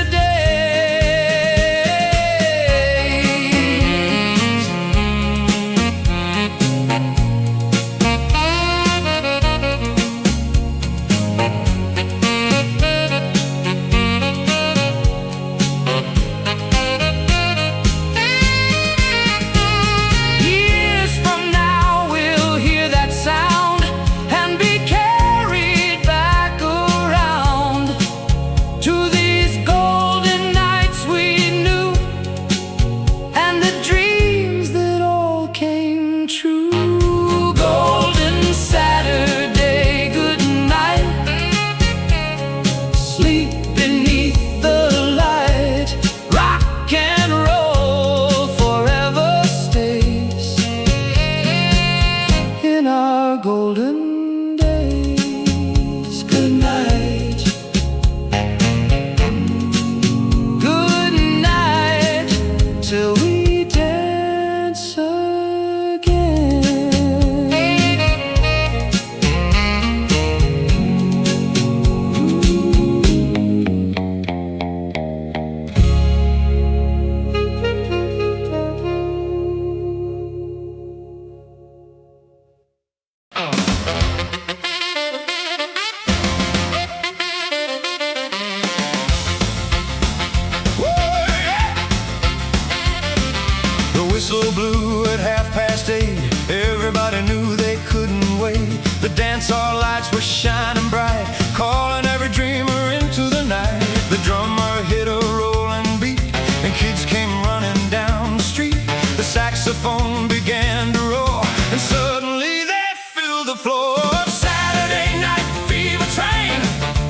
whistle blew at 8:30. Everybody knew they couldn't wait. The dance hall lights were shining bright, calling every dreamer into the night. The drummer hit a rolling beat, and kids came running down the street. The saxophone began to roar, and suddenly they filled the floor. Saturday night fever train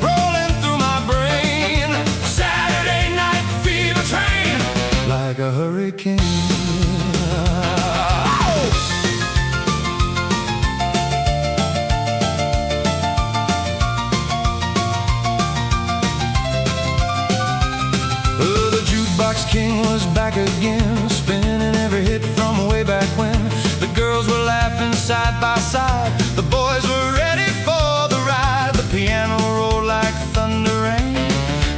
rolling through my brain. Saturday night Oh, the jukebox king was back again, spinning every hit from way back when. The girls were laughing side by side, the boys were ready for the ride. The piano rolled like thunder rain,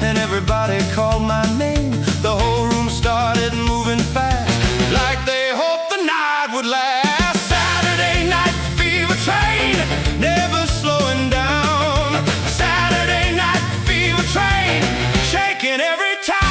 and everybody called my name. The whole room started moving fast, like they hoped the night would last. Saturday night fever train, never slowing down. Saturday night fever train, shaking every town.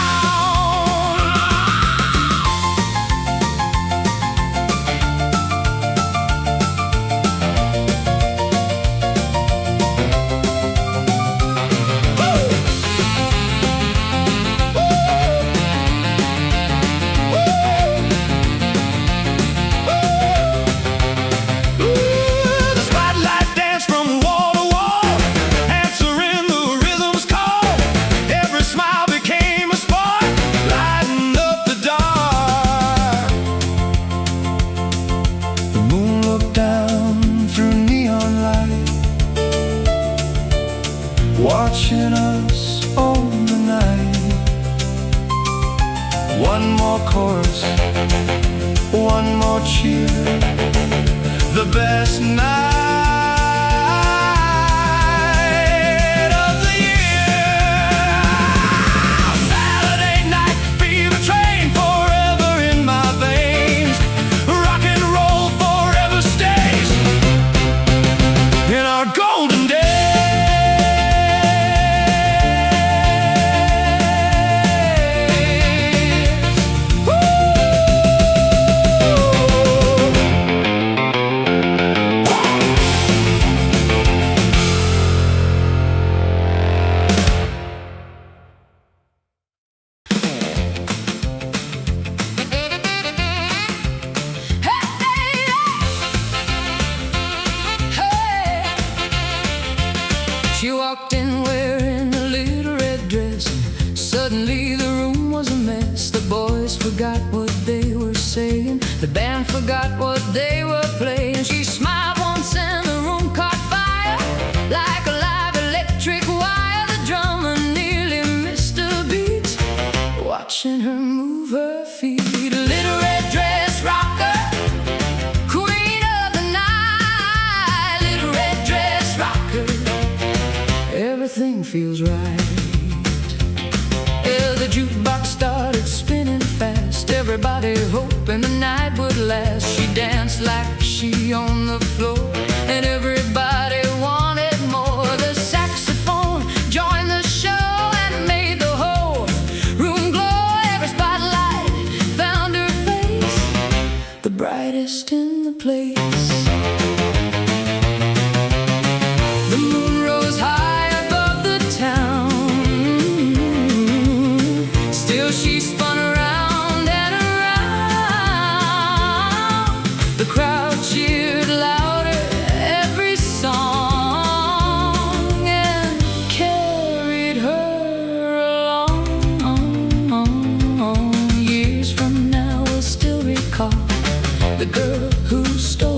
Watching us all the night. One more chorus, one more cheer. The best night of the year. Saturday night fever train, forever in my veins. Rock and roll forever stays in our golden days. She walked in wearing a little red dress. Suddenly the room was a mess. The boys forgot what they were saying. The band forgot what they were playing. She smiled once and the room caught fire, like a live electric wire. The drummer nearly missed a beat, watching her move her feet. A little red dress rocker, queen of the night. Little red dress rocker, everything feels right. Yeah, the jukebox started spinning fast, everybody hoping the night would last. She danced like she on the floor, and everybody wanted more. The saxophone joined the show and made the whole room glow. Every spotlight found her face, the brightest in the place. The moon rose high above the town, still she spun around and around. The crowd cheered louder every song and carried her along. Years from now we'll still recall the girl who stole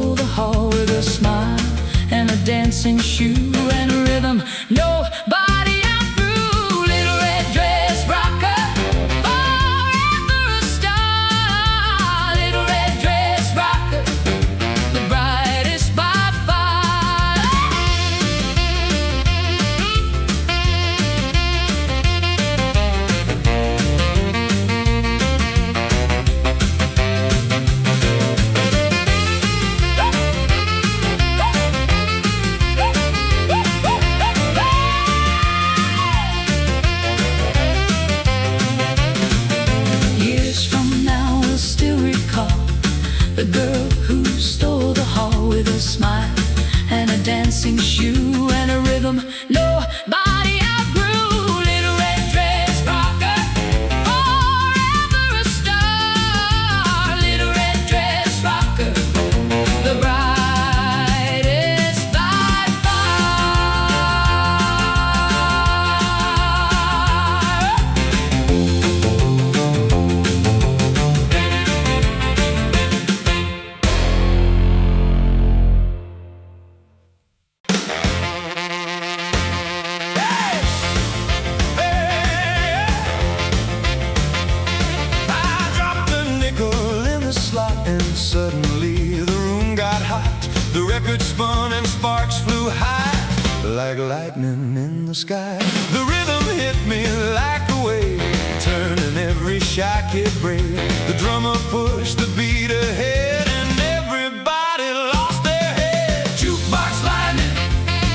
The record spun and sparks flew high like lightning in the sky. The rhythm hit me like a wave, turning every shy kid brave. The drummer pushed the beat ahead and everybody lost their head. Jukebox lightning,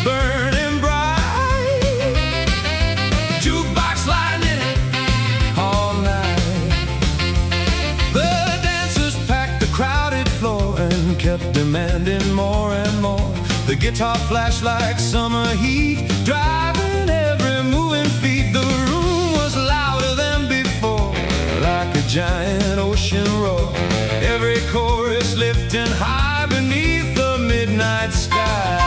burning bright. Jukebox lightning, all night. The dancers packed the crowded floor and kept demanding more and more. The guitar flashed like summer heat, driving every moving feet. The room was louder than before, like a giant ocean roar. Every chorus lifting high beneath the midnight sky.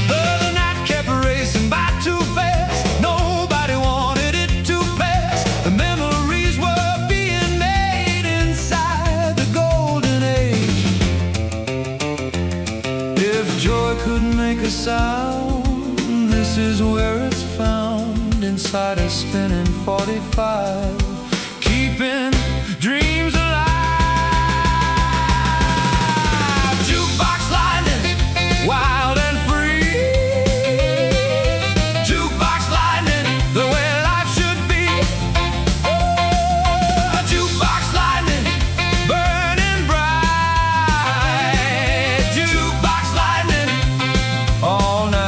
The night kept racing by too fast. Nobody wanted it to pass. The memories were being made inside the golden age. If joy could make a sound, this is where it's found, inside a spinning 45, keeping dreams alive. Jukebox lightning, wild and free. Jukebox lightning, the way life should be. Oh, jukebox lightning, burning bright. Jukebox lightning, all night.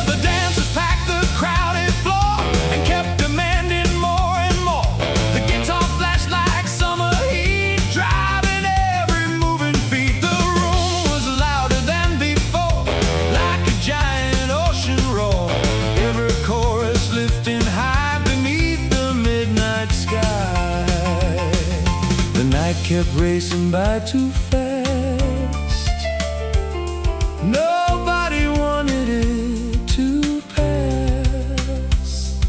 The dancers packed the crowded floor and kept demanding more and more. The guitar flashed like summer heat, driving every moving feet. The room was louder than before, like a giant ocean roar. Every chorus lifting high beneath the midnight sky. The night kept racing by too fast. Nobody wanted it to pass.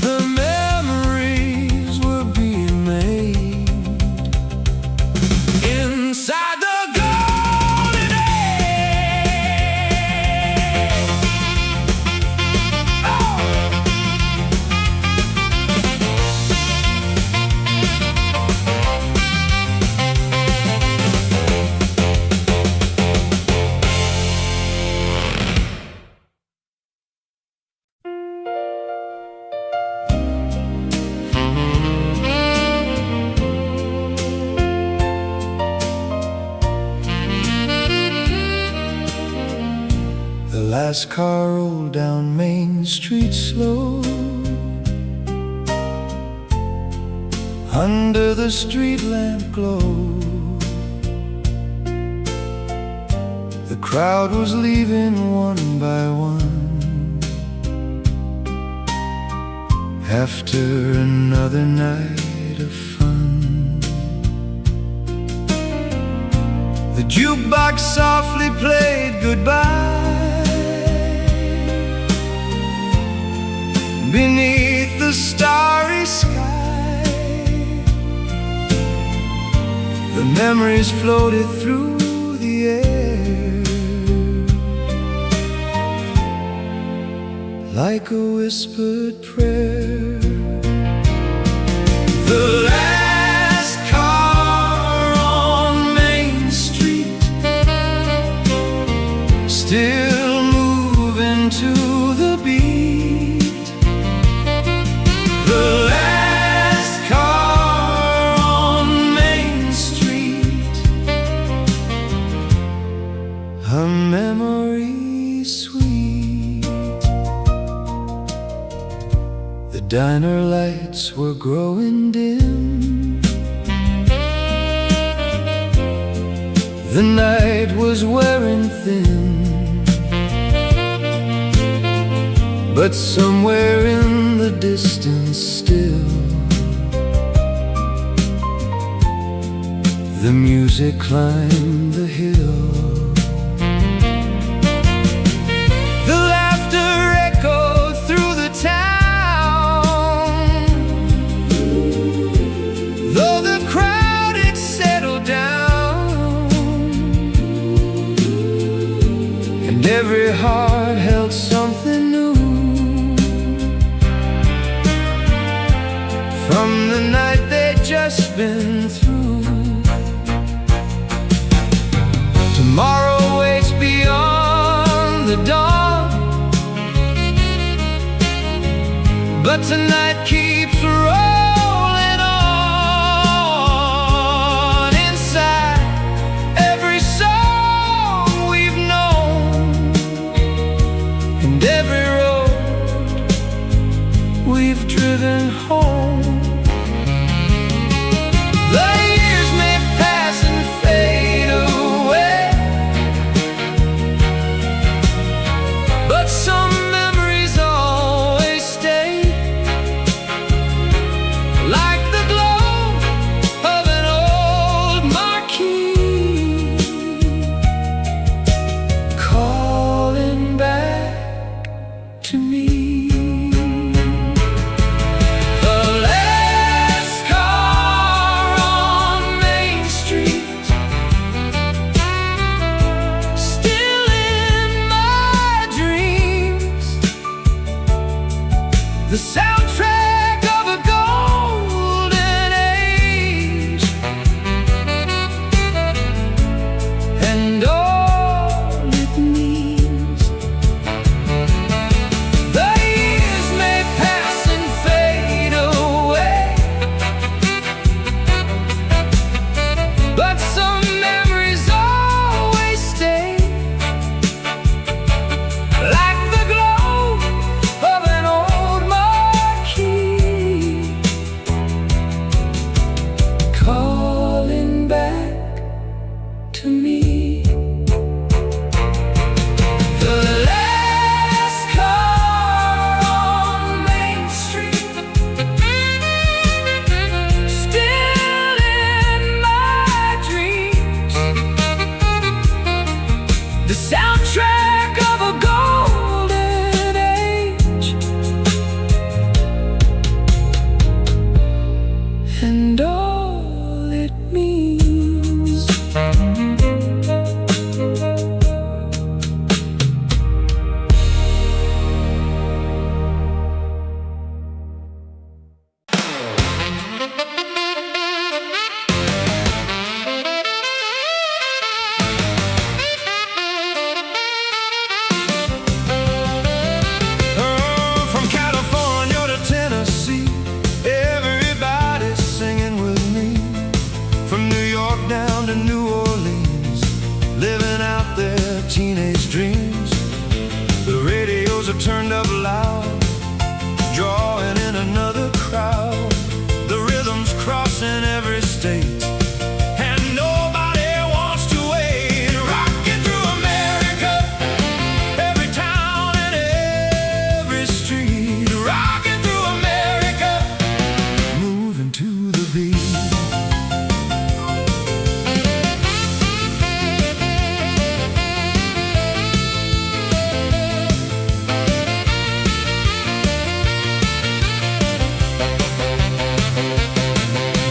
The memories were being made inside the golden age. Oh! The last car rolled down Main Street slow. Under the street lamp glow, the crowd was leaving one by one. After another night of fun, the jukebox softly played goodbye beneath the starry sky. The memories floated through the air like a whispered prayer. The last car on Main Street, still moving to the beat. The last car on Main Street, a memory sweet. The diner lights were growing dim. The night was wearing thin, but somewhere in the distance still, the music climbed the hill. The laughter echoed through the town. and every heart held something new. From the night they'd just been through. Tomorrow waits beyond the dawn, but tonight keeps rolling on. Inside every song we've known, and every road we've driven home. The years may pass and fade away, but some memories always stay, like the glow of an old marquee, calling back to me. The last car on Main Street, still in my dreams. The soundtrack of a golden age, and all it means. The years may pass and fade away, but some memories always stay, like the glow of an old marquee, calling back to me. The last car on Main Street, still in my dreams. The soundtrack of a golden age, and all it means. From California to Tennessee, everybody's singing with me. From New York down to New Orleans, living out their teenage dreams. The radios are turned up loud, drawing in another crowd. The rhythm's crossing every state, and nobody wants to wait. Rocking through America, every town and every street. Rocking through America, moving to the beat.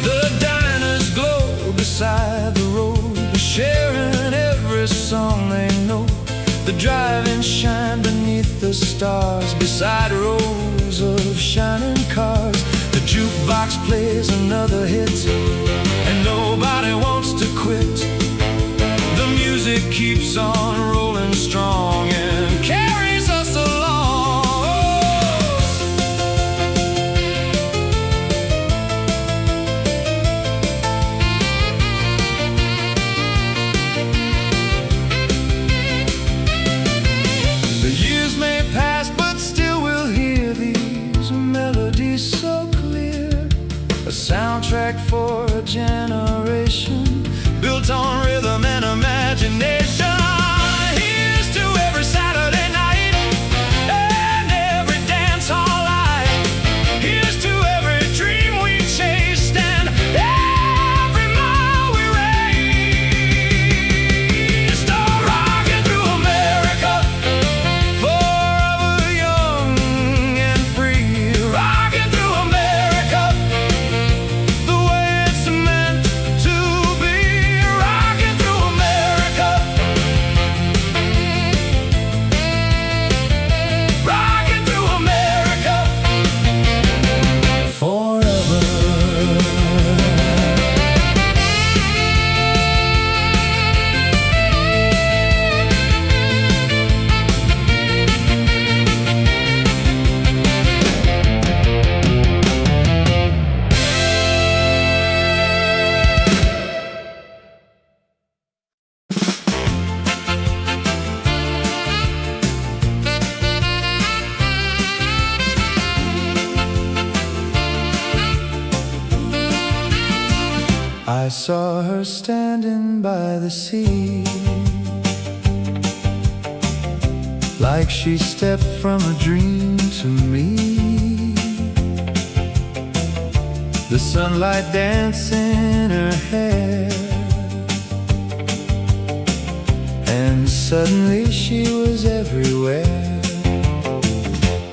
The diners glow beside the road, sharing every song they know. The drive-in shine beneath the stars, beside rows of shining cars. The jukebox plays another hit, and nobody wants to quit. The music keeps on rolling strong and carries us along. The years may pass, but still we'll hear these melodies so clear. A soundtrack for a generation, built on rhythm and imagination. Here's to every Saturday night and every dance hall light. Here's to every dream we chased and every mile we raced. Oh, rocking through America, forever young and free. Rocking through America, the way it's meant saw her standing by the sea, like she stepped from a dream to me. The sunlight dancing in her hair, and suddenly she was everywhere.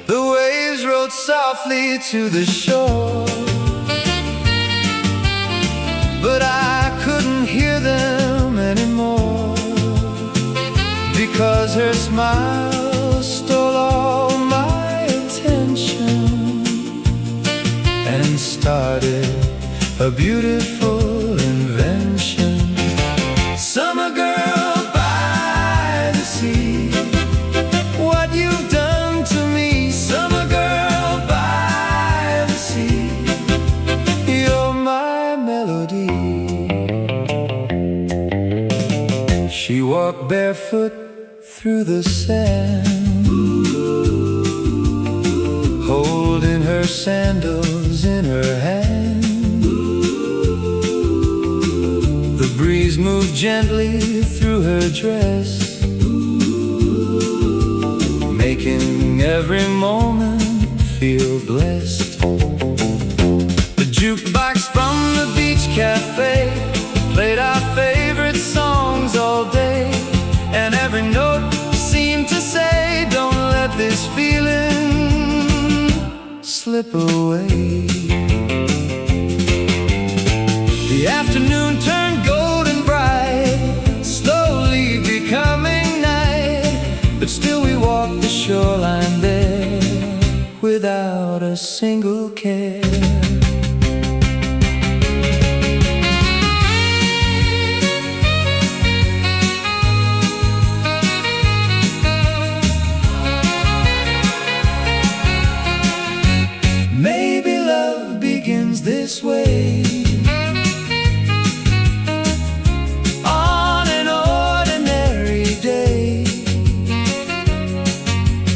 The waves rode softly to the shore, but I couldn't hear them anymore, because her smile stole all my attention and started a beautiful invention. Summer girl by the sea, what you've done to me. Summer girl by the sea, you're my melody. She walked barefoot through the sand, holding her sandals in her hand. The breeze moved gently through her dress, making every moment feel blessed. The jukebox from the beach cafe played our favorite songs all day, and every note seemed to say, don't let this feeling slip away. The afternoon turned golden bright, slowly becoming night, but still we walked the shoreline there without a single care. Maybe love begins this way, on an ordinary day.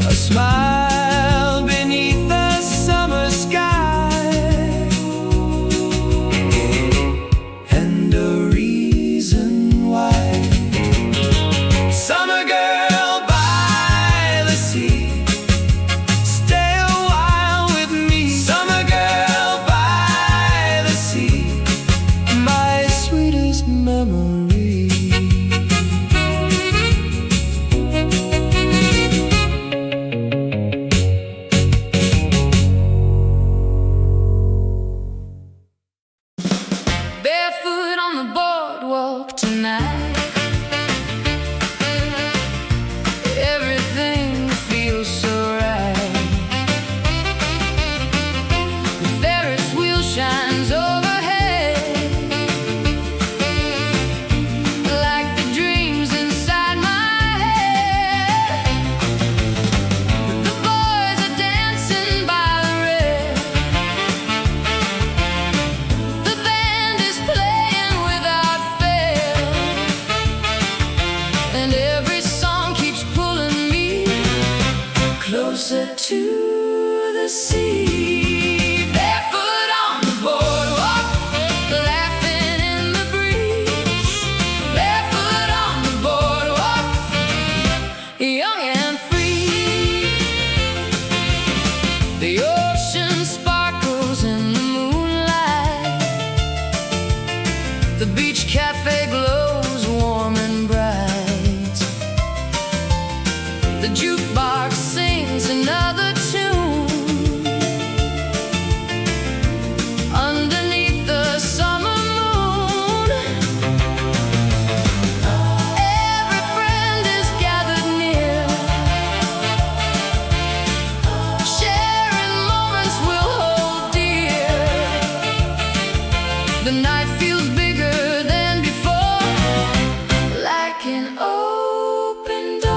A smile beneath the summer sky, and a reason why. Summer girl by the sea, stay a while with me. Summer girl by the sea, my sweetest memory. Barefoot on the boardwalk tonight, everything feels so right. The Ferris wheel shines overhead, like the dreams inside my head. The boys are dancing by the red, the band is playing without fail, and every song keeps pulling me closer to the sea. Barefoot on the boardwalk, laughing in the breeze. Barefoot on the boardwalk, young and free. The ocean sparkles in the moonlight, the beach cafe glows warm and bright. The jukebox sings another tune underneath the summer moon. Every friend is gathered near, sharing moments we'll hold dear. The night feels bigger than before, like an open door.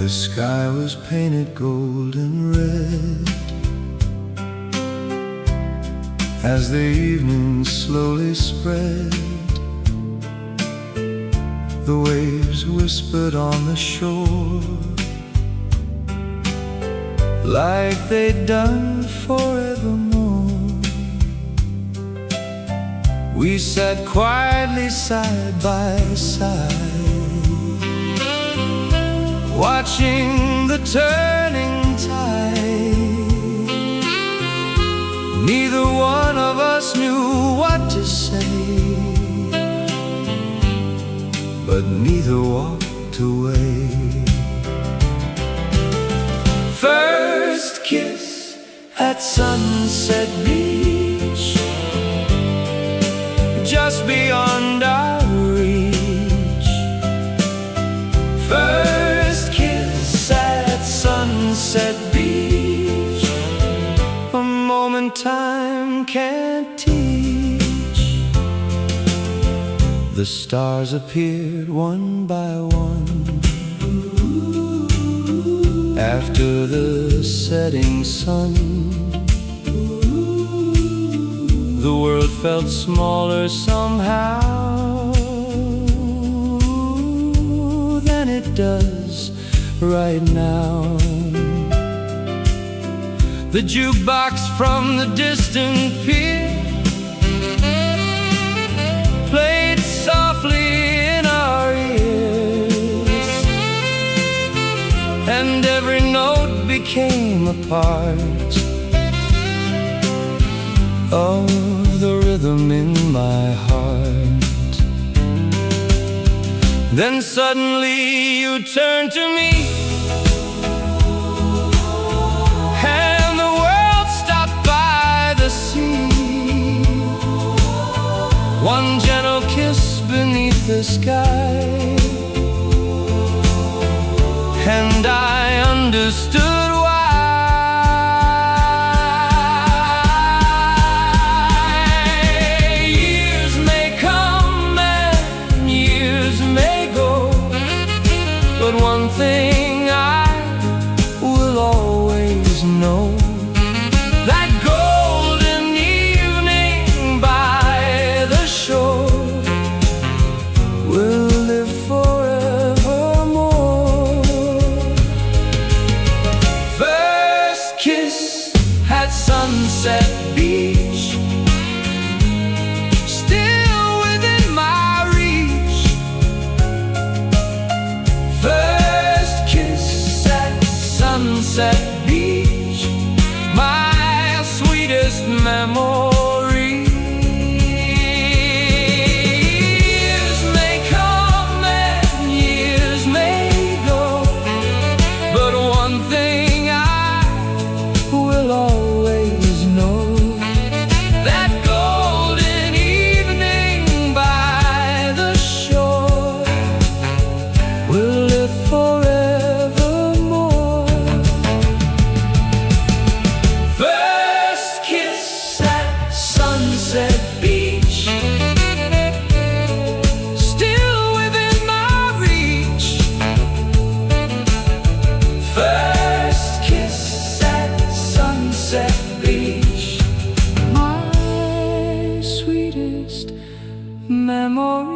The sky was painted gold and red. As the evening slowly spread, the waves whispered on the shore, like they'd done forevermore. We sat quietly side by side, watching the turning tide. Neither one of us knew what to say, but neither walked away. First kiss at Sunset Beach, just beyond our reach. First kiss at Sunset Beach, a moment time can't teach. The stars appeared one by one after the setting sun. The world felt smaller somehow than it does right now. The jukebox from the distant pier played softly in our ears, and every note became a part of the rhythm in my heart. Then suddenly you turned to me, and the world stopped by the sea. One gentle kiss beneath the sky, and I understood why. Years may come and years may go, but one thing I will always know: that golden evening by the shore will live forevermore. First kiss at Sunset Beach, still within my reach. First kiss at Sunset Beach, my sweetest memory. Years may come and years may go, but one thing I will always know: that golden evening by the shore will live forevermore. First kiss at Sunset Beach, still within my reach. First kiss at Sunset Beach, my sweetest memory.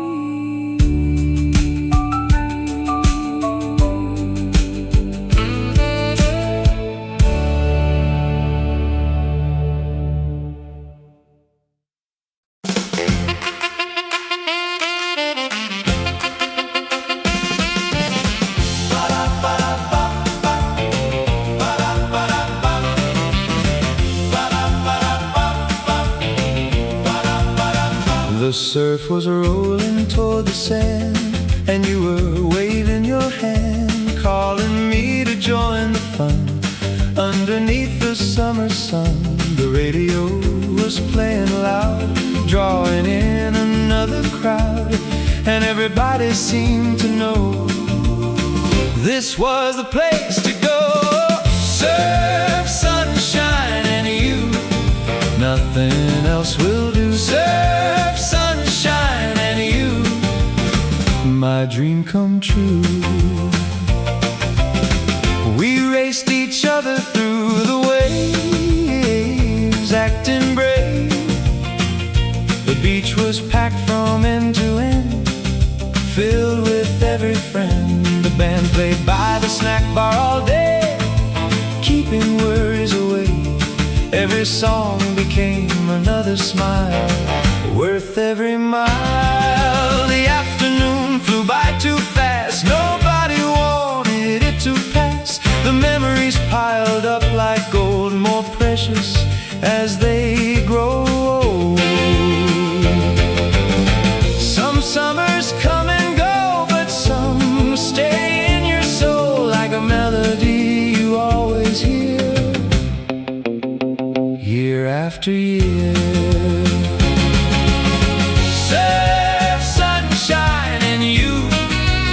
The surf was rolling toward the sand, and you were waving your hand, calling me to join the fun. Underneath the summer sun, the radio was playing loud, drawing in another crowd, and everybody seemed to know this was the place to go. Surf, sunshine, and you, nothing else will do. Surf, sunshine, and you, my dream come true. song became another smile, worth every mile. The afternoon flew by too fast, nobody wanted it to pass. The memories piled up like gold, more precious as they grow old. Some summers come and go, but some stay in your soul like a melody you always hear, year after year. Surf sunshine and you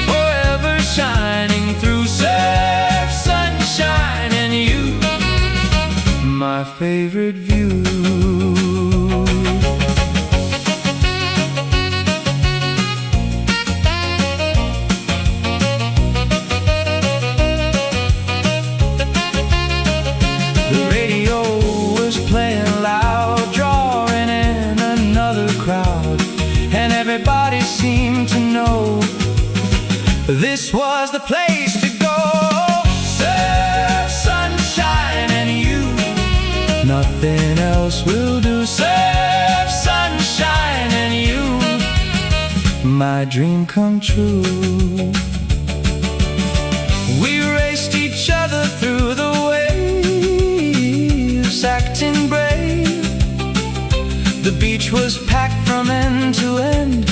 forever shining through. Surf sunshine and you, my favorite view. The radio was playing loud, drawing in another crowd, and everybody seemed to know this was the place to go. Surf sunshine and you, nothing else will do. Surf sunshine and you, my dream come true. We raced each other through the waves, acting brave. The beach was packed from end to end,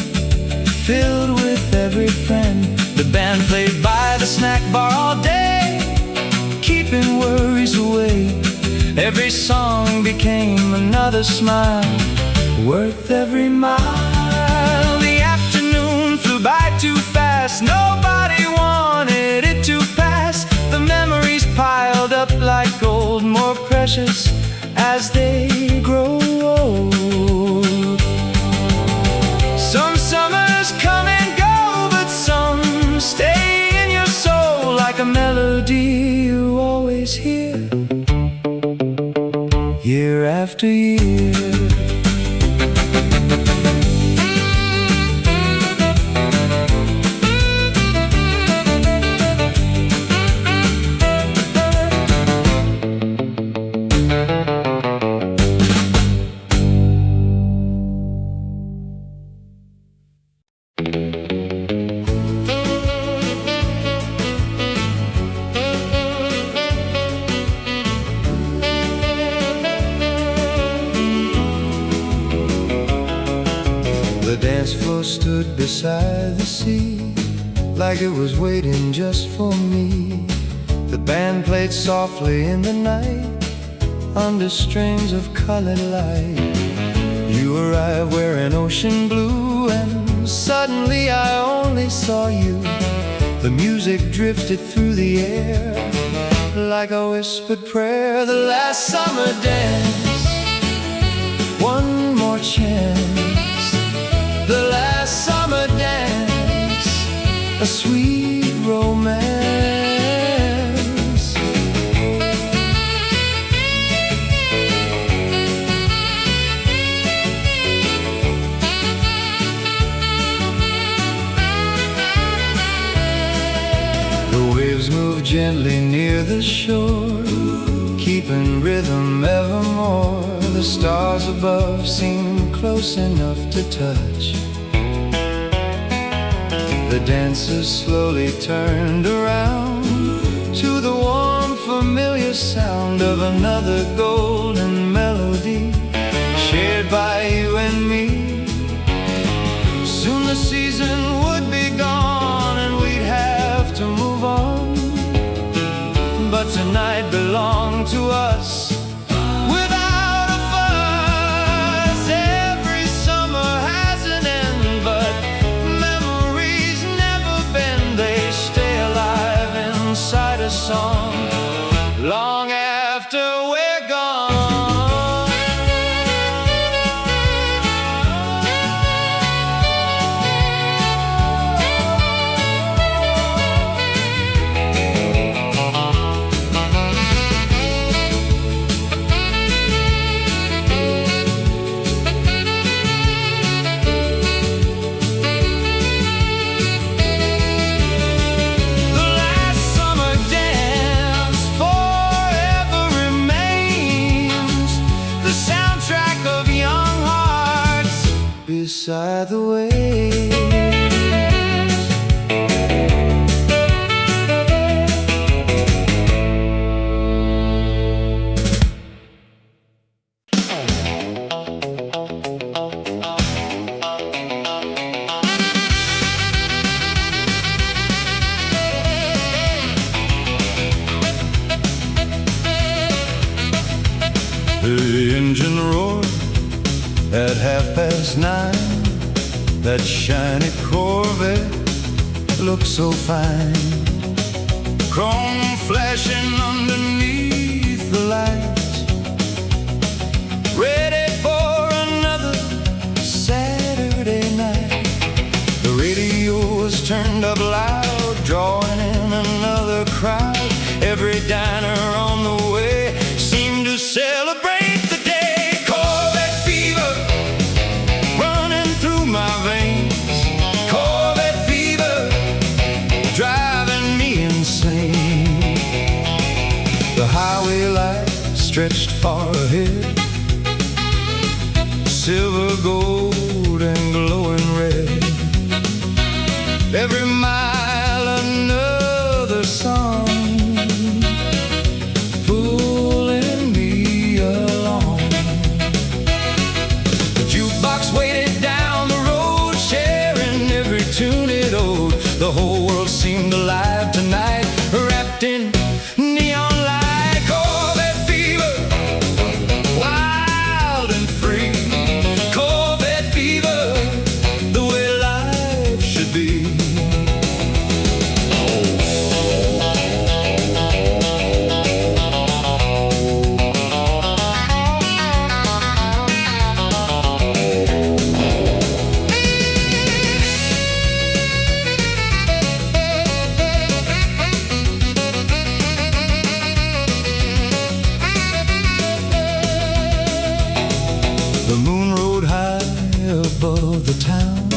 filled with every friend. The band played by the snack bar all day, keeping worries away. Every song became another smile, worth every mile. The afternoon flew by too fast, nobody wanted it to pass. The memories piled up like gold, more precious as they grow old. Some summers come and go, but some stay in your soul like a melody you always hear, year after year. The dance floor stood beside the sea, like it was waiting just for me. The band played softly in the night, under strings of colored light. You arrived wearing ocean blue, and suddenly I only saw you. The music drifted through the air, like a whispered prayer. The last summer dance, one more chance. The last summer dance, a sweet romance. The waves moved gently near the shore, keeping rhythm evermore. The stars above seemed close enough to touch. The dancers slowly turned around to the warm, familiar sound of another golden melody, shared by you and me. Soon the season would be gone and we'd have to move on, but tonight belonged to us. Without a fuss, every summer has an end, but memories never bend. They stay alive inside a song, long after we're gone. the engine roared at 9:30. That shiny Corvette looked so fine, chrome flashing underneath the lights, ready for another Saturday night. The radio was turned up loud, drawing in another crowd. Every diner on the way seemed to celebrate the day. Corvette fever running through my veins, Corvette fever driving me insane. The highway light stretched far ahead, silver, gold, and glowing red. Every mile another song pulling me along. The jukebox waited down the road, sharing every tune it owed. The whole world seemed alive tonight, wrapped in neon light. Corvette fever, wild and free. Corvette fever, the way life should be. The moon rode high above the town,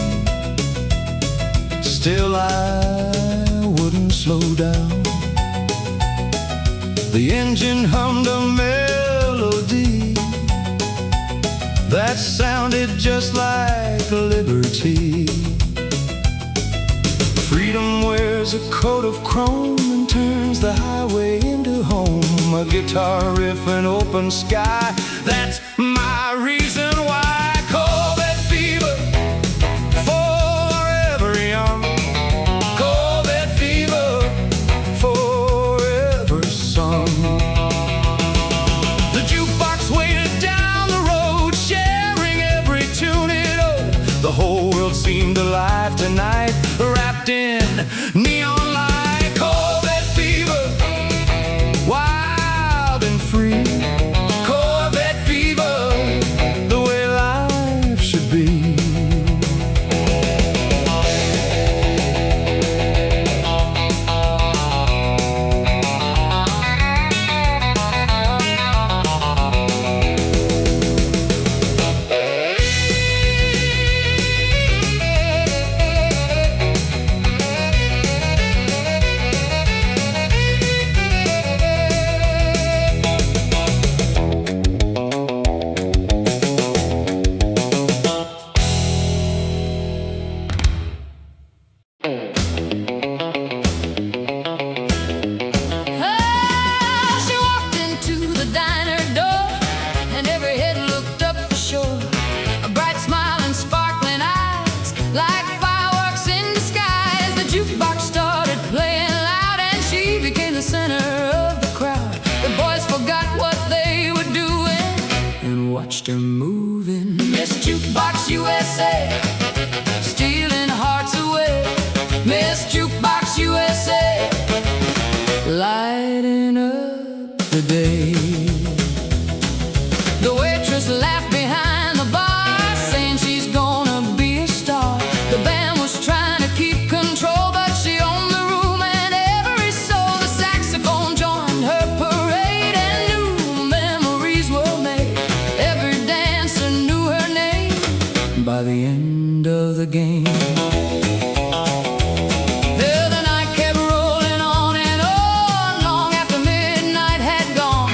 still I wouldn't slow down. The engine hummed a melody that sounded just like liberty. Freedom wears a coat of chrome and turns the highway into home. A guitar riff, an open sky, that's my reason why. Corvette fever, forever young. Corvette fever, forever sung. The jukebox waited down the road, sharing every tune it owed. The whole world seemed alive tonight, wrapped in neon light. Corvette fever, wild and free. Corvette fever, the way life should be. She walked into the diner door, and every head looked up for sure. A bright smile and sparkling eyes, like fireworks in the sky. As the jukebox started playing loud, and she became the center of the crowd. The boys forgot what they were doing and watched her moving. Miss Jukebox USA, stealing hearts away. Miss Jukebox USA, lighting up the day. The waitress laughed behind the bar, saying she's gonna be a star. The band was trying to keep control, but she owned the room and every soul. The saxophone joined her parade, and new memories were made. Every dancer knew her name by the end of the game. Well, the night kept rolling on and on, long after midnight had gone.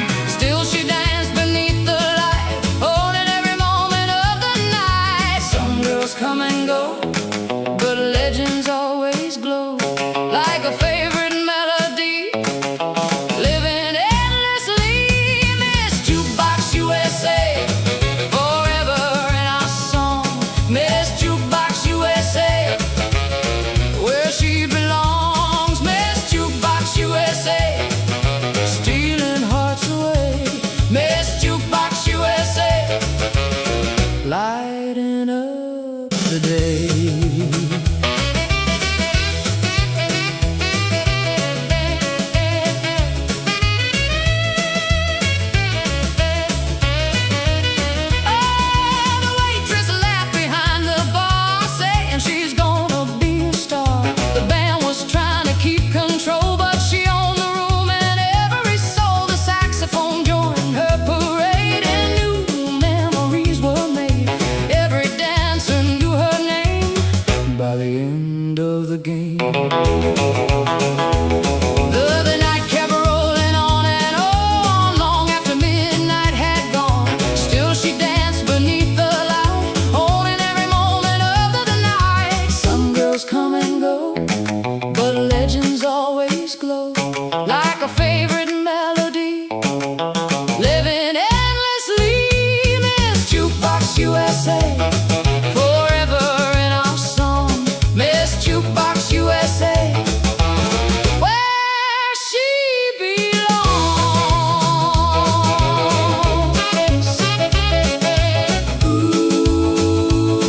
of the game. The other night kept rolling on and on, long after midnight had gone. Still she danced beneath the light, holding every moment of the night. Some girls come and go, but legends always glow, like a favorite melody, living endlessly. Miss Jukebox USA, forever in our song. Miss Jukebox USA, where she belongs. Ooh.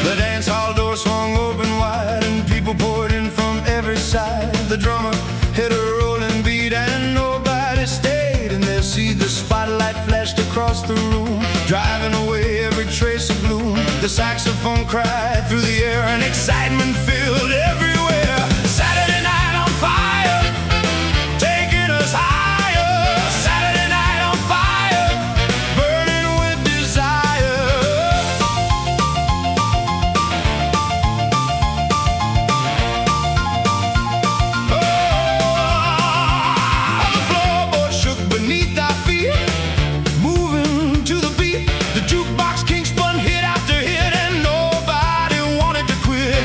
The dance hall door swung open wide and people poured in from every side. The drummer hit a rolling beat and nobody stayed in their seat. The spotlight flashed across the room, driving away every trace of gloom. The saxophone cried through the air and excitement filled everywhere. Saturday night on fire, taking us higher. Saturday night on fire, burning with desire. The floorboard shook beneath our feet, moving to the beat. The jukebox king spun hit after hit, and nobody wanted to quit.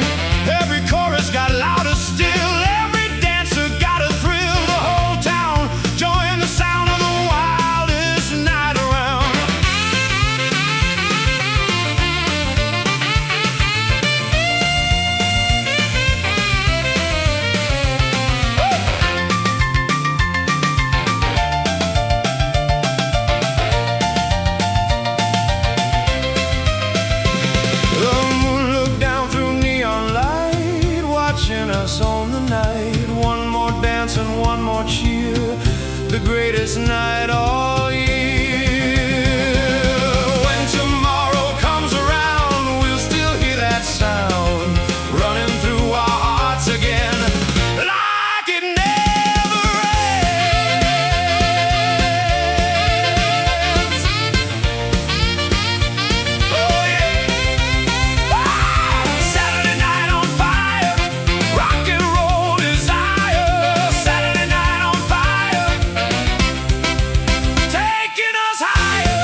Every chorus got louder still, every dancer got a thrill. The whole town joined the sound of the wildest night around. The moon looked down through neon light, watching us on the night. One more dance and one more cheer, the greatest night all year. When tomorrow comes around, we'll still hear that sound running through our hearts again, like it never ends. Oh yeah. Saturday night on fire, rock and roll desire. Saturday night on fire, taking us higher.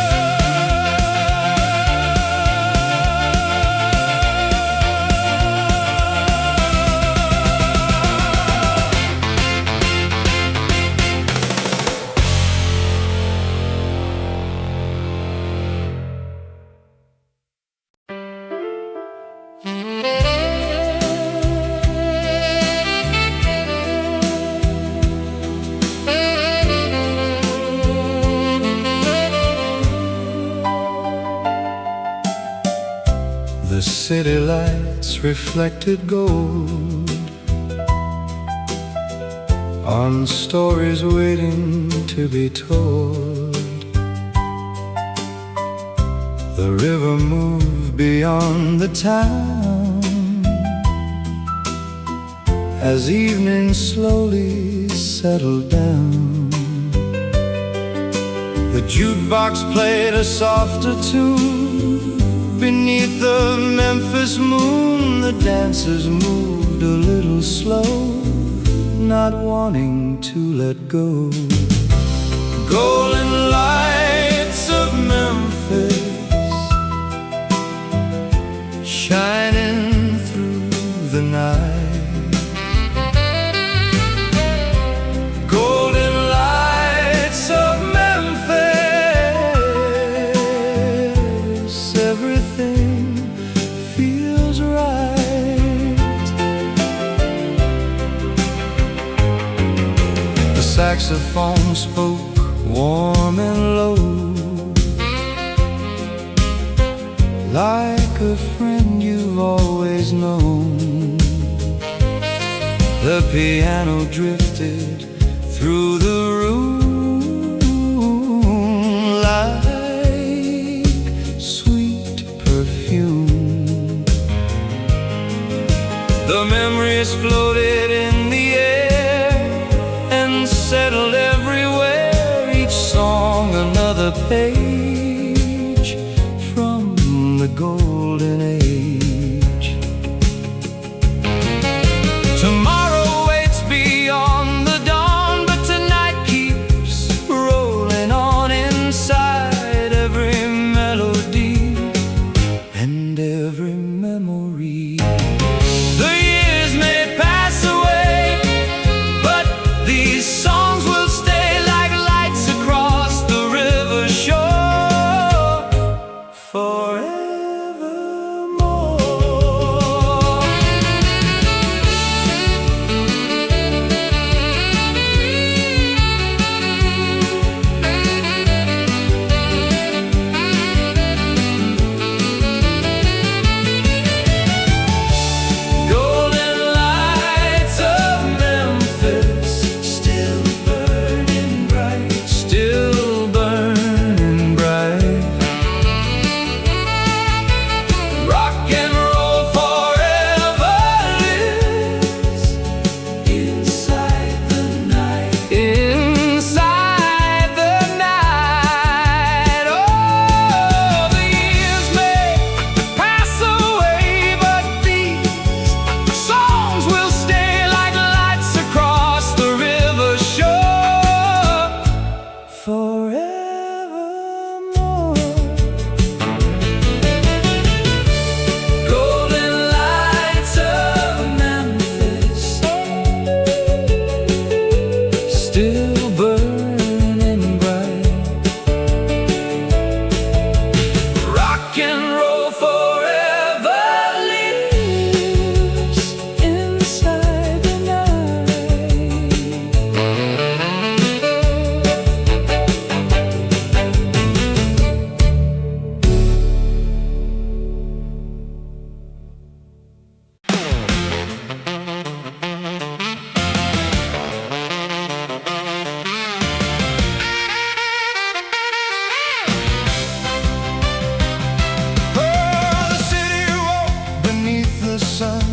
The city lights reflected gold on stories waiting to be told. The river moved beyond the town as evening slowly settled down. The jukebox played a softer tune. Beneath the Memphis moon, the dancers moved a little slow, not wanting to let go. Golden lights of Memphis shining through the night. Golden lights of Memphis, everything feels right. The saxophone spoke warm and low, like a friend you've always known. The piano drifted through the room like sweet perfume. The memories floated in the air and settled everywhere. Each song another page from the golden age. Tomorrow waits beyond the dawn, but tonight keeps rolling on inside every melody and every memory. The years may pass away, but these songs will stay like lights across the river shore forevermore. Golden lights of Memphis, still burning bright, still burning bright. Rock and roll forever lives inside the night, inside the night. Oh, the years may pass away, but these songs will stay like lights across the river shore forevermore. Golden lights of Memphis, still burning bright. Rock and roll forever lives inside the night. Oh, the city woke beneath the sun,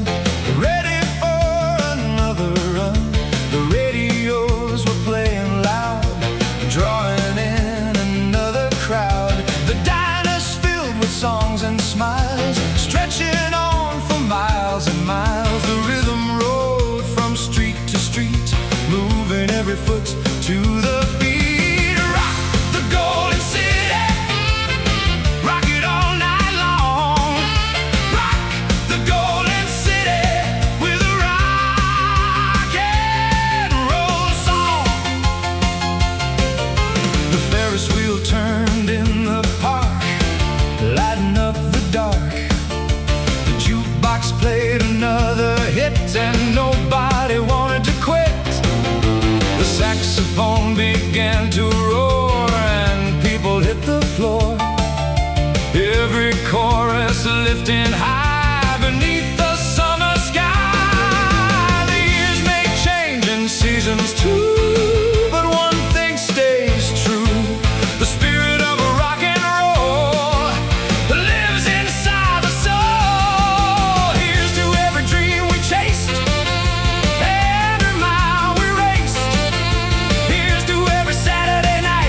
ready for another run. The radios were playing loud, drawing in another crowd. The diners filled with songs and smiles, stretching on for miles and miles. The rhythm rolled from street to street, moving every foot to the beat. Rock the golden city, rock it all night long. Rock the golden city with a rock and roll song. The Ferris wheel turned in the park, lighting up the dark. The jukebox played another hit and nobody wanted to quit. The saxophone began to roar and people hit the floor. Every chorus lifting high beneath the summer sky. The years may change and seasons too, but one thing stays true. The spirit of rock and roll lives inside the soul. Here's to every dream we chased, every mile we raced. Here's to every Saturday night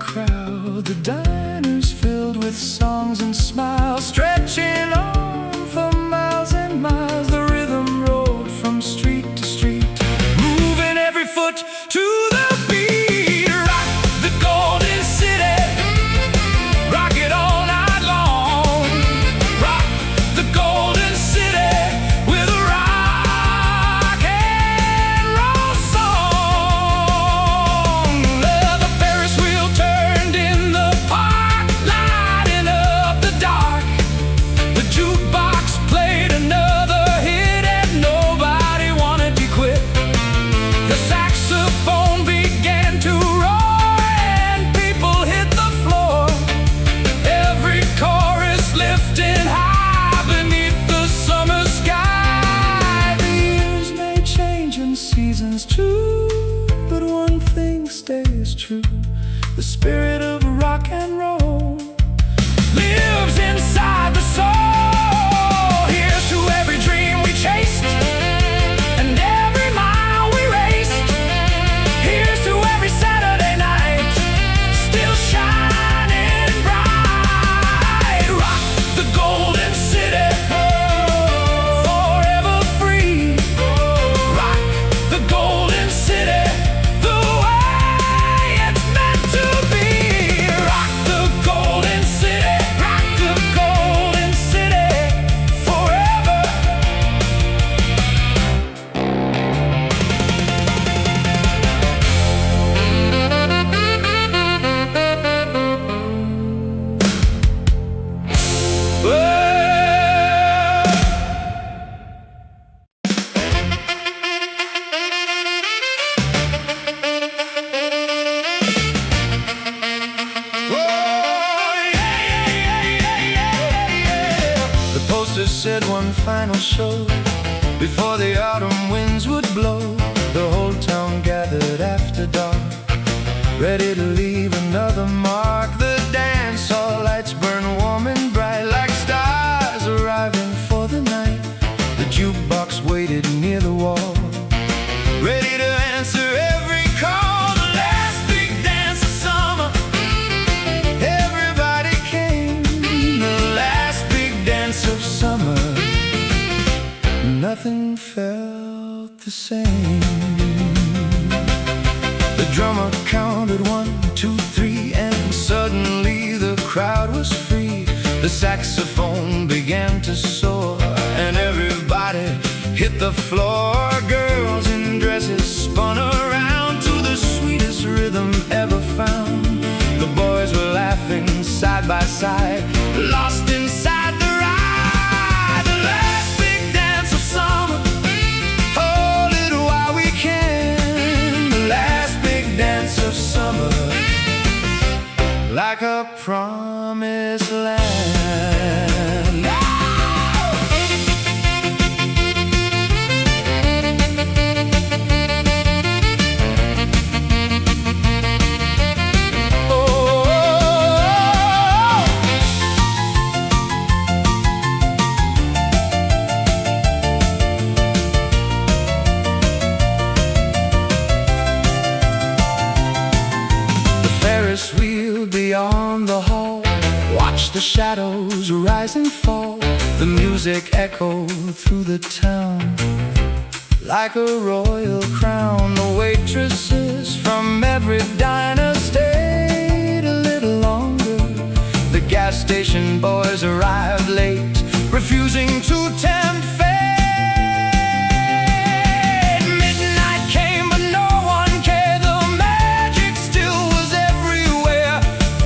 crowd, the diners filled with songs and smiles, stretching on for miles and miles. The rhythm rolled from street to street, moving every foot to the beat. Rock the golden city, rock it all night long. Rock the golden city with a rock and roll song. The Ferris wheel turned in the park, lighting up the dark. The jukebox played another hit and nobody wanted to quit. The saxophone began to roar and people hit the floor. Every chorus lifting high beneath the summer sky. The years may change and seasons too, but one thing stays true. The spirit of rock and roll lives inside the soul. Here's to every dream we chased and every mile we raced. Here's to every Saturday night still shining bright. Rock the golden city, forever free. Rock the golden city the way it's meant to be. Rock the golden city, rock the golden city forever. The poster said one final show before the autumn winds would blow. The whole town gathered after dark, ready to leave another mark. The dance hall lights burn warm and bright like stars arriving for the night. The jukebox waited near the wall, ready to answer every call. The last big dance of summer, everybody came. The last big dance of summer, nothing felt the same. The drummer counted 1, 2, 3, and suddenly the crowd was free. The saxophone began to soar and everybody hit the floor. Girls in dresses spun around to the sweetest rhythm ever found. The boys were laughing side by side, lost inside the ride. The last big dance of summer, hold it while we can. The last big dance of summer, like a promised land. Beyond the hall, watch the shadows rise and fall. The music echoed through the town like a royal crown. The waitresses from every diner stayed a little longer. The gas station boys arrived late, refusing to tempt fate. Midnight came, but no one cared. The magic still was everywhere.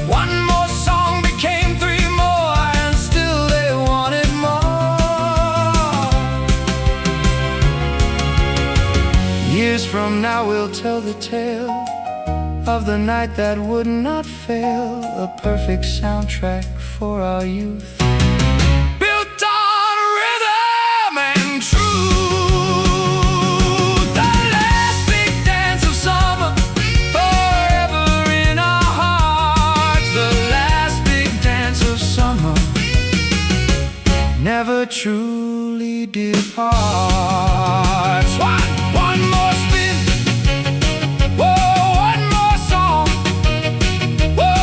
One more song became 3 more, and still they wanted more. Years from now we'll tell the tale of the night that would not fail, a perfect soundtrack for our youth, built on rhythm and truth. The last big dance of summer, forever in our hearts. The last big dance of summer never truly departs. One more spin, whoa, one more song, whoa,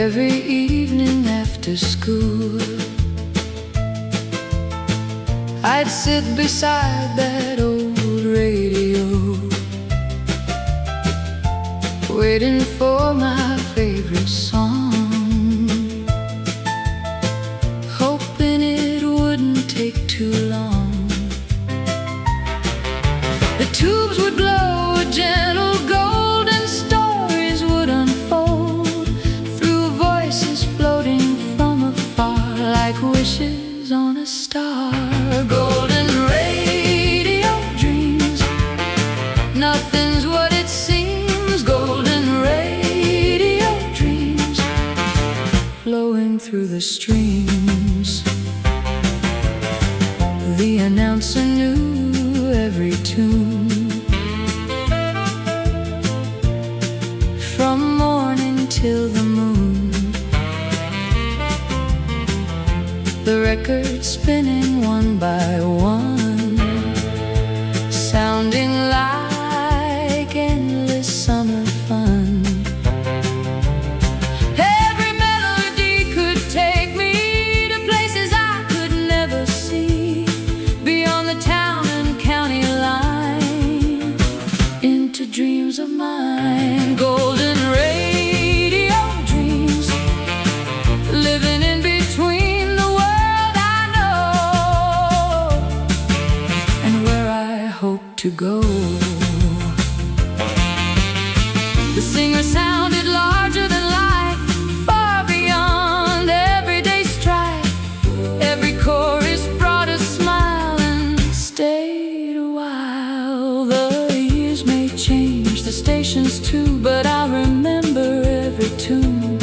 every evening after school. I'd sit beside that old radio, waiting for my favorite song, hoping it wouldn't take too long. The tubes would glow, a gentle golden stories would unfold through voices floating from afar like wishes on a star. Golden radio dreams, nothing's what it seems. Golden radio dreams, flowing through the streams. The announcer knew every tune, from morning till the moon. The record spinning one by one, sounding like endless summer fun. Every melody could take me to places I could never see, beyond the town and county line, into dreams of mine. Golden radio dreams, living in between the world I know and where I hope to go. The singer sounded larger than life, far beyond everyday strife. Every chorus brought a smile and stayed a while. The years may change, the stations too, but I remember every tune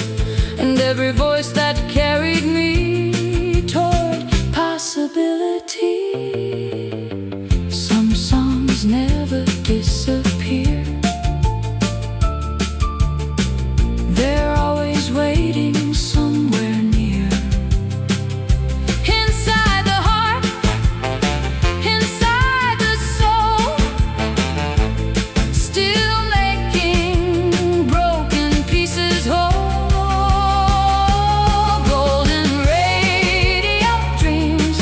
and every voice that carried me toward possibility. Some songs never disappear, they're always waiting somewhere near. Inside the heart, inside the soul, still making broken pieces whole. Golden radio dreams,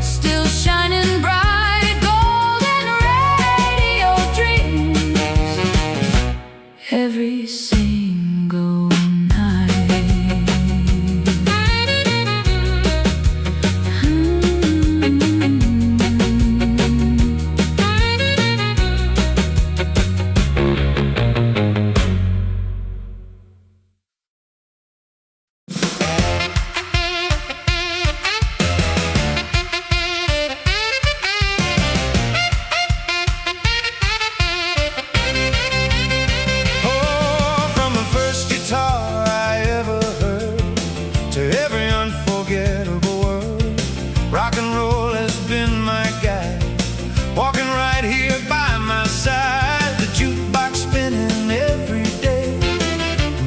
still shining bright. Golden radio dreams, every single night. Oh, from the first guitar I ever heard to every unforgettable word, rock and roll has been my guide, walking right here by my side. The jukebox spinning every day,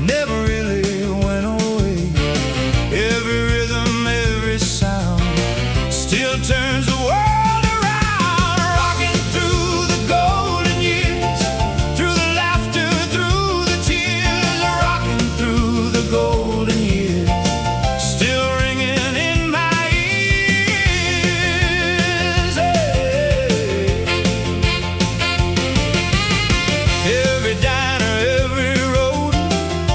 never really went away. Every rhythm, every sound still turns the world around. Rocking through the golden years, through the laughter, through the tears. Rocking through the golden years, still ringing in my ears. Hey. Every diner, every road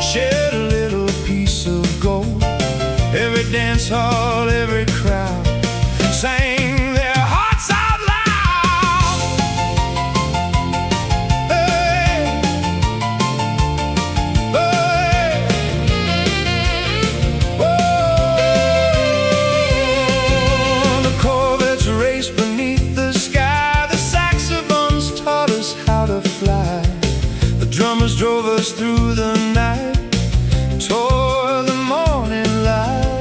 shared a little piece of gold. Every dance hall, every crowd sang their hearts out loud. Hey, hey, oh, the Corvettes raced beneath the sky. The saxophones taught us how to fly. The drummers drove us through the night toward the morning light.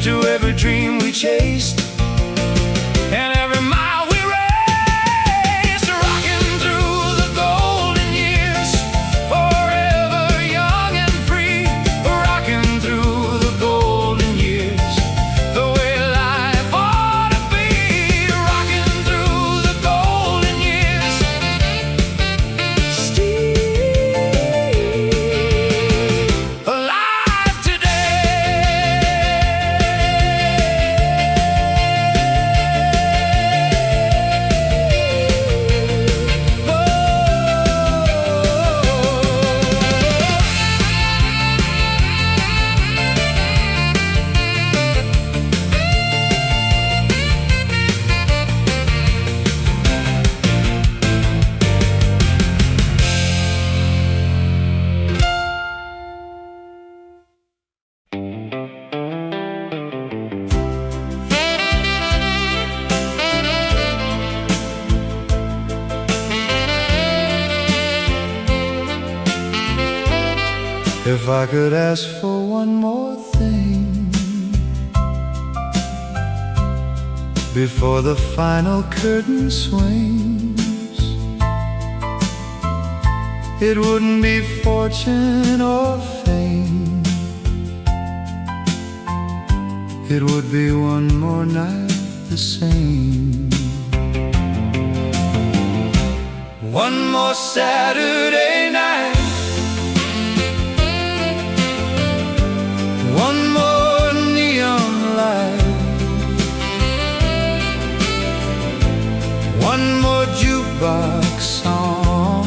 to every dream we chased, and every mile we raced, rocking through the golden years, forever young and free, rocking through the golden years, the way life ought to be, rocking through the golden years, still alive today. If I could ask for one more thing before the final curtain swings, it wouldn't be fortune or fame. It would be one more night the same. One more Saturday night, one more neon light, one more jukebox song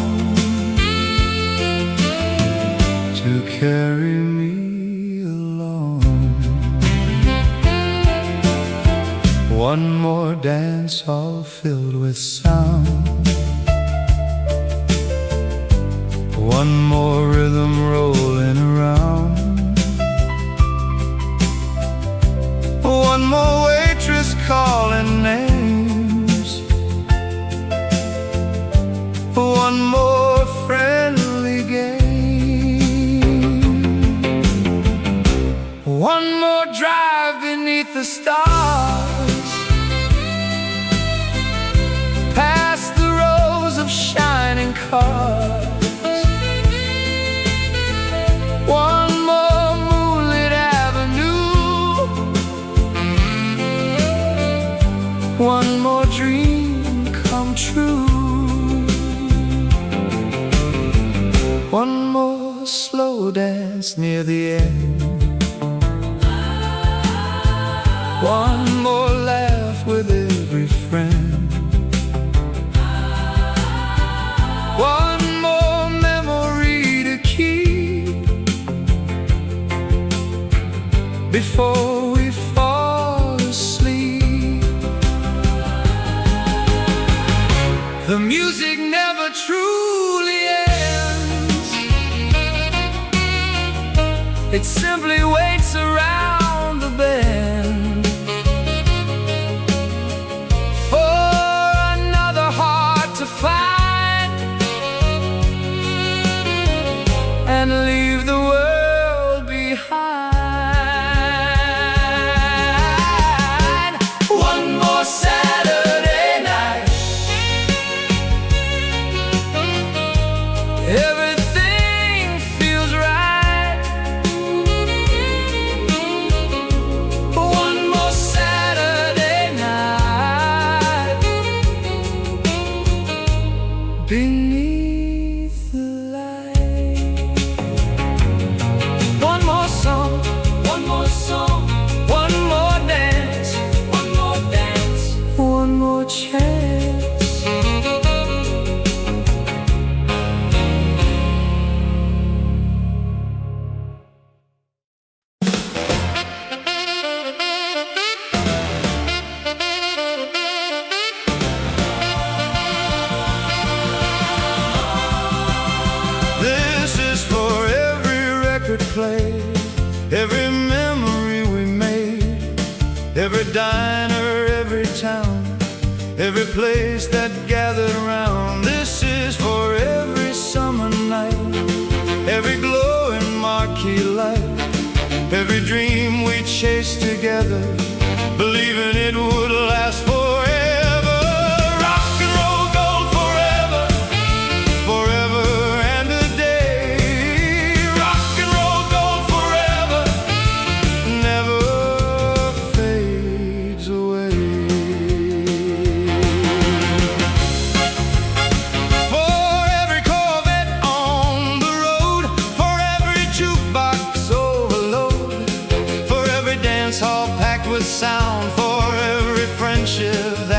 to carry me along, one more dance all filled with sound, one more rhythm rolling around, one more waitress calling names, one more friendly game, one more drive beneath the stars, past the rows of shining cars, one more moonlit avenue, one more dream come true, one more slow dance near the end, one more laugh with every friend, one more memory to keep before we fall asleep. The music never truly ends, it simply waits around the bend for another heart to find and leave the world behind. One more Saturday night, everything feels right. One more Saturday night beneath the light. One more song, one more song, one more dance, one more dance, one more chance. This is for every record played, every memory we made, every diner, every town, every place that gathered around. This is for every summer night, every glowing marquee light, Every dream we chased together, believing it would last forever. Rock and roll gold forever, forever and a day. Rock and roll gold forever, never fades away. For every Corvette on the road, for every jukebox overload, for every dance hall packed with sound, for every friendship that